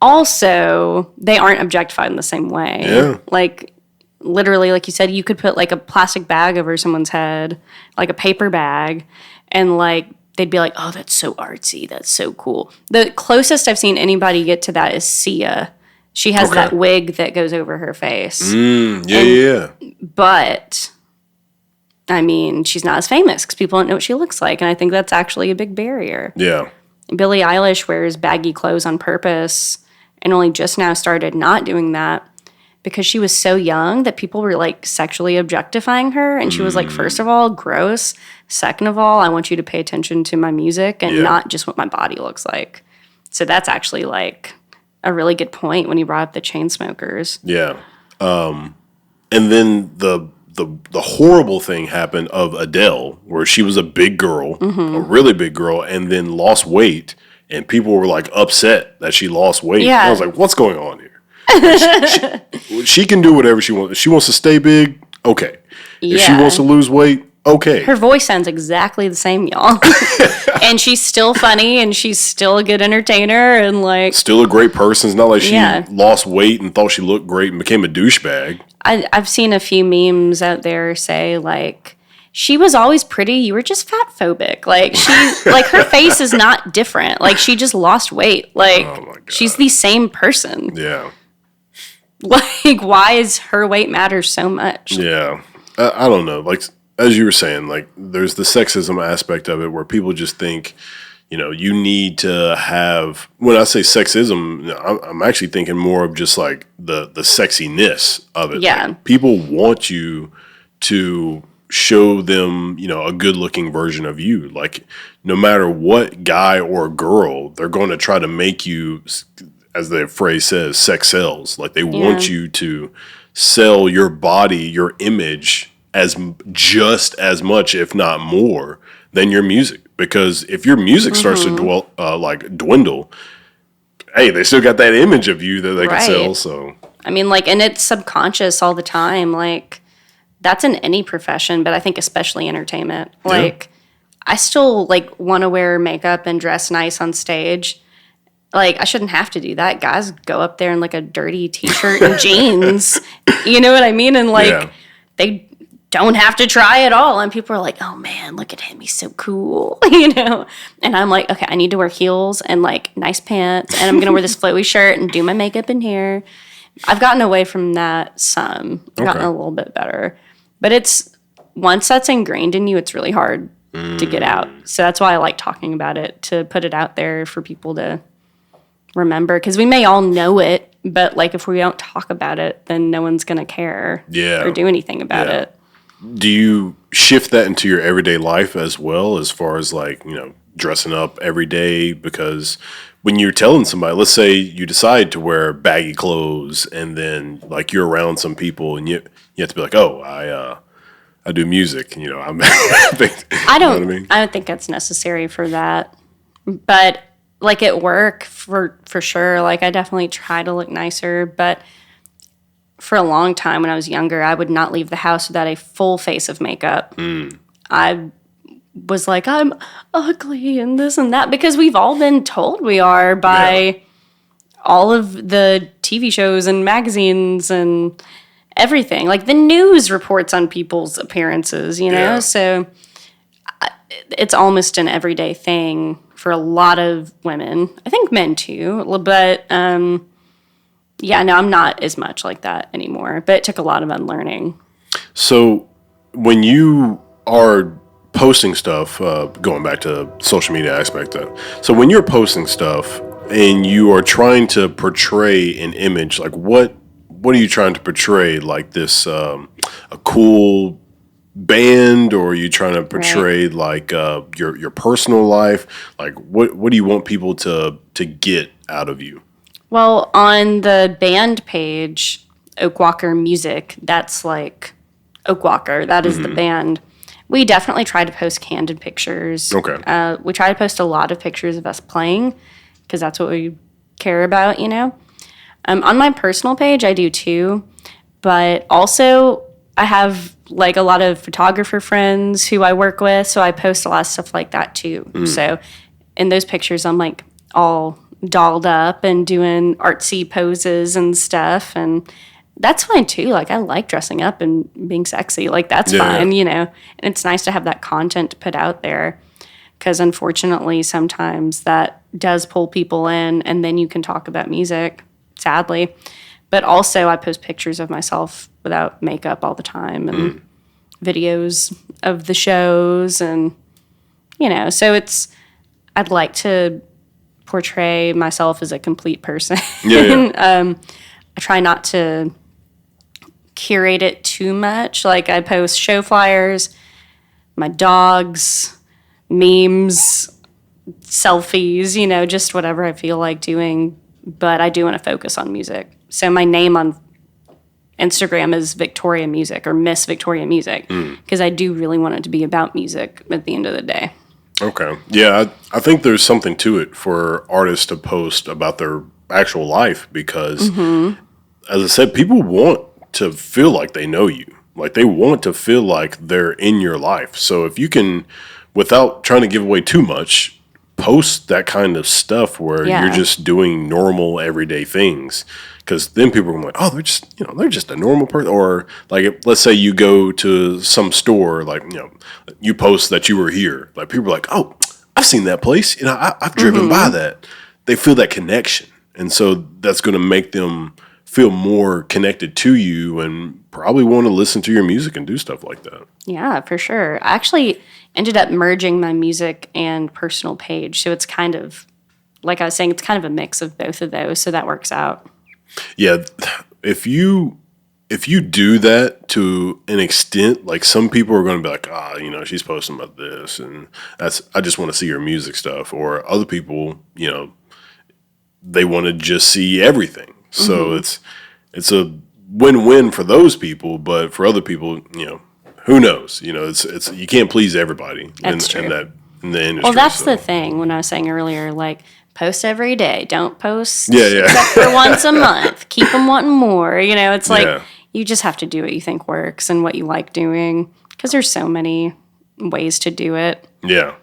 Speaker 2: also they aren't objectified in the same way.
Speaker 1: Yeah.
Speaker 2: Like literally, like you said, you could put like a plastic bag over someone's head, like a paper bag, and like they'd be like, oh, that's so artsy. That's so cool. The closest I've seen anybody get to that is Sia. She has that wig that goes over her face.
Speaker 1: Yeah.
Speaker 2: But, I mean, she's not as famous because people don't know what she looks like. And I think that's actually a big barrier.
Speaker 1: Yeah.
Speaker 2: Billie Eilish wears baggy clothes on purpose and only just now started not doing that because she was so young that people were like sexually objectifying her. And she was like, first of all, gross. Second of all, I want you to pay attention to my music and not just what my body looks like. So that's actually like a really good point when you brought up the chain smokers.
Speaker 1: Yeah. And then the horrible thing happened of Adele, where she was a big girl, a really big girl, and then lost weight, and people were like upset that she lost weight.
Speaker 2: Yeah.
Speaker 1: And I was like, what's going on here? She can do whatever she wants. If she wants to stay big, okay. If she wants to lose weight, okay.
Speaker 2: Her voice sounds exactly the same, y'all. And she's still funny, and she's still a good entertainer, and like
Speaker 1: still a great person. It's not like she lost weight and thought she looked great and became a douchebag.
Speaker 2: I've seen a few memes out there say like, she was always pretty, you were just fat phobic. Like she like her face is not different. Like she just lost weight. Like she's the same person.
Speaker 1: Yeah.
Speaker 2: Like why is her weight matter so much?
Speaker 1: Yeah. I don't know. Like as you were saying, like there's the sexism aspect of it where people just think, you know, you need to have, when I say sexism, I'm actually thinking more of just like the sexiness of it.
Speaker 2: Yeah.
Speaker 1: Like, people want you to show them, you know, a good looking version of you. Like no matter what guy or girl, they're going to try to make you, as the phrase says, sex sells. Like they want you to sell your body, your image as just as much, if not more, than your music. Because if your music starts to dwindle, hey, they still got that image of you that they can sell. So
Speaker 2: I mean, like, and it's subconscious all the time. Like, that's in any profession, but I think especially entertainment. Like, I still like want to wear makeup and dress nice on stage. Like, I shouldn't have to do that. Guys go up there in like a dirty t-shirt and jeans. You know what I mean? And like, they don't have to try at all. And people are like, oh man, look at him. He's so cool. You know? And I'm like, okay, I need to wear heels and like nice pants. And I'm going to wear this flowy shirt and do my makeup and hair. I've gotten away from that some. I've gotten a little bit better. But it's, once that's ingrained in you, it's really hard to get out. So that's why I like talking about it, to put it out there for people to remember. Because we may all know it, but like if we don't talk about it, then no one's going to care or do anything about it.
Speaker 1: Do you shift that into your everyday life as well, as far as like, you know, dressing up every day? Because when you're telling somebody, let's say you decide to wear baggy clothes and then like you're around some people and you have to be like, oh, I do music, you know, I
Speaker 2: don't think that's necessary for that. But like at work for sure, like I definitely try to look nicer, but for a long time when I was younger, I would not leave the house without a full face of makeup. I was like, I'm ugly and this and that, because we've all been told we are by all of the TV shows and magazines and everything. Like the news reports on people's appearances, you know? So it's almost an everyday thing for a lot of women. I think men too, but I'm not as much like that anymore. But it took a lot of unlearning.
Speaker 1: So when you are posting stuff, going back to social media aspect of, so when you're posting stuff and you are trying to portray an image, like what are you trying to portray? Like this, a cool band, or are you trying to portray like your personal life? Like what do you want people to get out of you?
Speaker 2: Well, on the band page, Oakwalker Music, that's like Oakwalker. That is the band. We definitely try to post candid pictures.
Speaker 1: Okay.
Speaker 2: We try to post a lot of pictures of us playing because that's what we care about, you know. On my personal page, I do too. But also, I have like a lot of photographer friends who I work with, so I post a lot of stuff like that too. So in those pictures, I'm like all dolled up and doing artsy poses and stuff, and that's fine too. Like I like dressing up and being sexy, like that's fine, you know. And it's nice to have that content to put out there, because unfortunately sometimes that does pull people in, and then you can talk about music, sadly. But also I post pictures of myself without makeup all the time, and videos of the shows, and you know, so I'd like to portray myself as a complete person. I try not to curate it too much. Like I post show flyers, my dogs, memes, selfies, you know, just whatever I feel like doing. but I do want to focus on music. So my name on Instagram is Victoria Music or Miss Victoria Music because I do really want it to be about music at the end of the day.
Speaker 1: Okay. Yeah, I think there's something to it for artists to post about their actual life because, as I said, people want to feel like they know you. Like they want to feel like they're in your life. So if you can, without trying to give away too much, post that kind of stuff where
Speaker 2: Yeah.
Speaker 1: you're just doing normal everyday things. Because then people are like, oh, they're just a normal person. Or like, let's say you go to some store, like, you post that you were here. Like people are like, oh, I've seen that place. I've driven by that. They feel that connection. And so that's going to make them feel more connected to you and probably want to listen to your music and do stuff like that.
Speaker 2: Yeah, for sure. I actually ended up merging my music and personal page. So it's kind of, like I was saying, it's kind of a mix of both of those. So that works out.
Speaker 1: Yeah, if you do that to an extent, like some people are going to be like, she's posting about this, and I just want to see her music stuff. Or other people, they want to just see everything. So it's a win-win for those people, but for other people, who knows? It's you can't please everybody
Speaker 2: That's true.
Speaker 1: in the industry.
Speaker 2: Well, that's the thing when I was saying earlier, like, post every day. Don't post
Speaker 1: Yeah.
Speaker 2: except for once a month. Keep them wanting more. It's like
Speaker 1: Yeah.
Speaker 2: you just have to do what you think works and what you like doing because there's so many ways to do it.
Speaker 1: Yeah.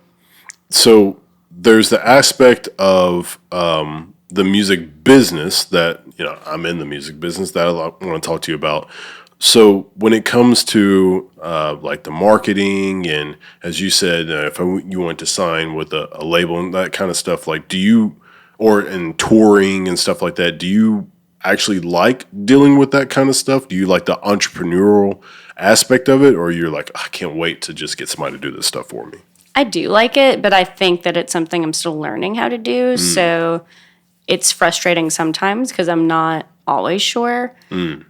Speaker 1: So there's the aspect of the music business that, I'm in the music business that I want to talk to you about. So when it comes to like the marketing and, as you said, if you want to sign with a label and that kind of stuff, like in touring and stuff like that, do you actually like dealing with that kind of stuff? Do you like the entrepreneurial aspect of it, or you're like, I can't wait to just get somebody to do this stuff for me?
Speaker 2: I do like it, but I think that it's something I'm still learning how to do. So it's frustrating sometimes because I'm not always sure.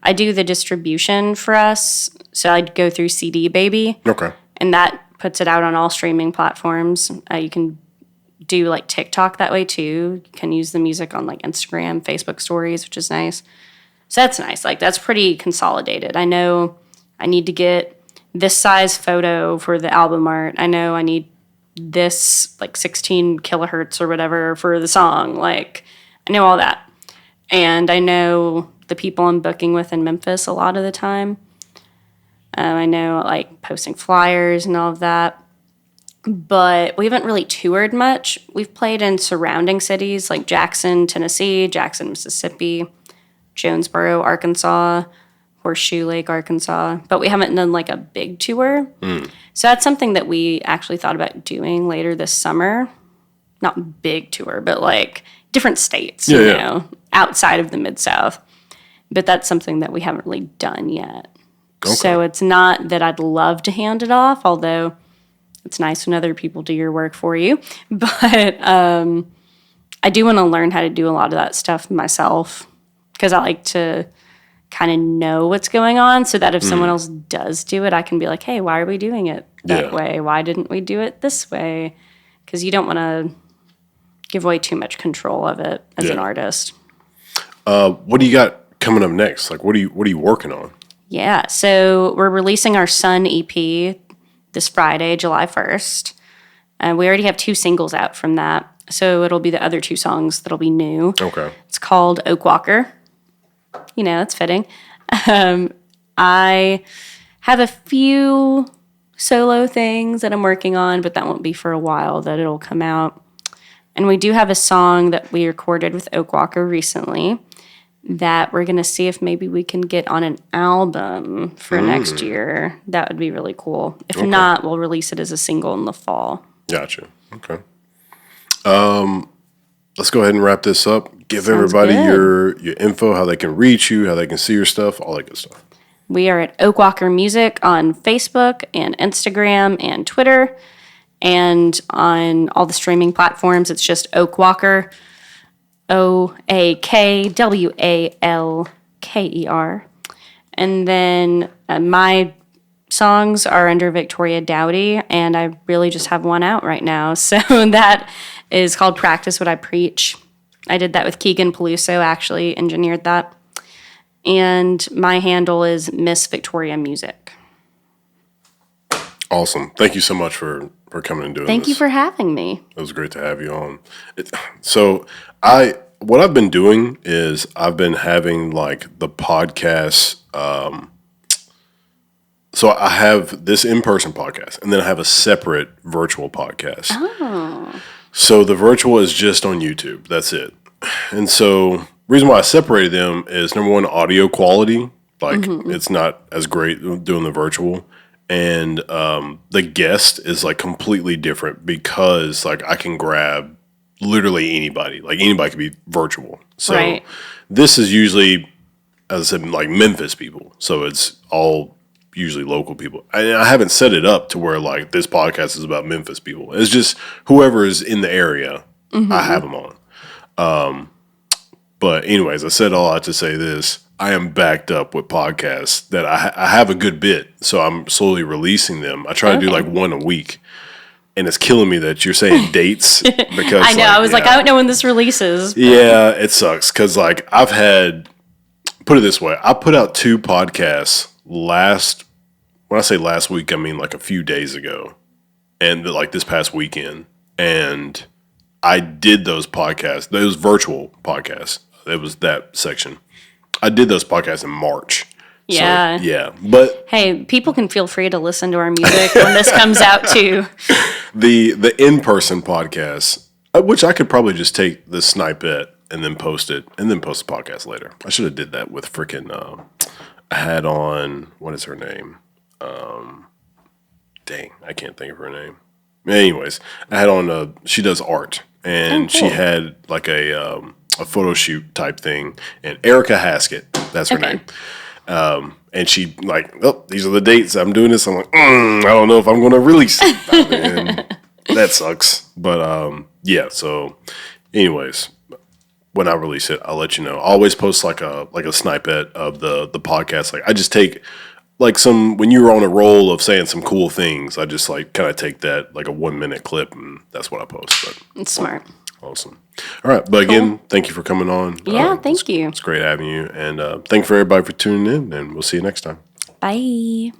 Speaker 2: I do the distribution for us. So I'd go through CD Baby.
Speaker 1: Okay.
Speaker 2: And that puts it out on all streaming platforms. You can do like TikTok that way too. You can use the music on like Instagram, Facebook stories, which is nice. So that's nice. Like that's pretty consolidated. I know I need to get this size photo for the album art. I know I need this like 16 kilohertz or whatever for the song. Like I know all that. And I know the people I'm booking with in Memphis a lot of the time. I know like posting flyers and all of that. But we haven't really toured much. We've played in surrounding cities like Jackson, Tennessee, Jackson, Mississippi, Jonesboro, Arkansas, Horseshoe Lake, Arkansas. But we haven't done like a big tour. So that's something that we actually thought about doing later this summer. Not big tour, but like different states, outside of the Mid-South. But that's something that we haven't really done yet. Okay. So it's not that I'd love to hand it off, although it's nice when other people do your work for you. But I do want to learn how to do a lot of that stuff myself because I like to kind of know what's going on so that if someone else does do it, I can be like, hey, why are we doing it that way? Why didn't we do it this way? Because you don't want to give away too much control of it as an artist.
Speaker 1: What do you got coming up next? Like, what are you working on?
Speaker 2: Yeah, so we're releasing our Sun EP this Friday, July 1st. We already have 2 singles out from that, so it'll be the other 2 songs that'll be new.
Speaker 1: Okay.
Speaker 2: It's called Oak Walker. That's fitting. I have a few solo things that I'm working on, but that won't be for a while that it'll come out. And we do have a song that we recorded with Oak Walker recently that we're going to see if maybe we can get on an album for next year. That would be really cool. If not, we'll release it as a single in the fall.
Speaker 1: Gotcha. Okay. Let's go ahead and wrap this up. Give
Speaker 2: Sounds
Speaker 1: everybody
Speaker 2: good.
Speaker 1: your info, how they can reach you, how they can see your stuff, all that good stuff.
Speaker 2: We are at Oak Walker Music on Facebook and Instagram and Twitter. And on all the streaming platforms, it's just Oak Walker, OAKWALKER. And then my songs are under Victoria Dowdy, and I really just have one out right now. So that is called Practice What I Preach. I did that with Keegan Peluso, actually engineered that. And my handle is Miss Victoria Music.
Speaker 1: Awesome. Thank you so much for coming and doing this.
Speaker 2: Thank you for having me.
Speaker 1: It was great to have you on. What I've been doing is I've been having like the podcast. So I have this in-person podcast, and then I have a separate virtual podcast.
Speaker 2: Oh.
Speaker 1: So the virtual is just on YouTube. That's it. And so reason why I separated them is number one, audio quality. Like it's not as great doing the virtual. And the guest is like completely different because like I can grab literally anybody. Like anybody could be virtual. So this is usually, as I said, like Memphis people. So it's all usually local people. I haven't set it up to where like this podcast is about Memphis people. It's just whoever is in the area, I have them on. But anyways, I said all that to say this. I am backed up with podcasts that I have a good bit, so I'm slowly releasing them. I try to do like one a week, and it's killing me that you're saying dates because
Speaker 2: I know. I was like, I don't know when this releases.
Speaker 1: Yeah, it sucks because like I've had, put it this way, I put out 2 podcasts when I say last week, I mean like a few days ago, and like this past weekend, and I did those podcasts, those virtual podcasts. It was that section. I did those podcasts in March.
Speaker 2: Yeah.
Speaker 1: So, yeah. But
Speaker 2: hey, people can feel free to listen to our music when this comes out too. The
Speaker 1: in-person podcast, which I could probably just take the snippet and then post it and then post the podcast later. I should have did that with freaking I had on, what is her name? Dang, I can't think of her name. Anyways, I had on she does art, and she had like a photo shoot type thing, and Erica Haskett, that's her name. And she like, oh, these are the dates I'm doing this. I'm like, I don't know if I'm going to release it. And that sucks. But yeah. So, anyways, when I release it, I'll let you know. I always post like a snippet of the podcast. Like I just take like when you were on a roll of saying some cool things, I just like kind of take that like a 1-minute clip, and that's what I post. But
Speaker 2: it's smart.
Speaker 1: Awesome. All right. But again, thank you for coming on.
Speaker 2: Yeah, thank you.
Speaker 1: It's great having you. And thank you for everybody for tuning in, and we'll see you next time.
Speaker 2: Bye.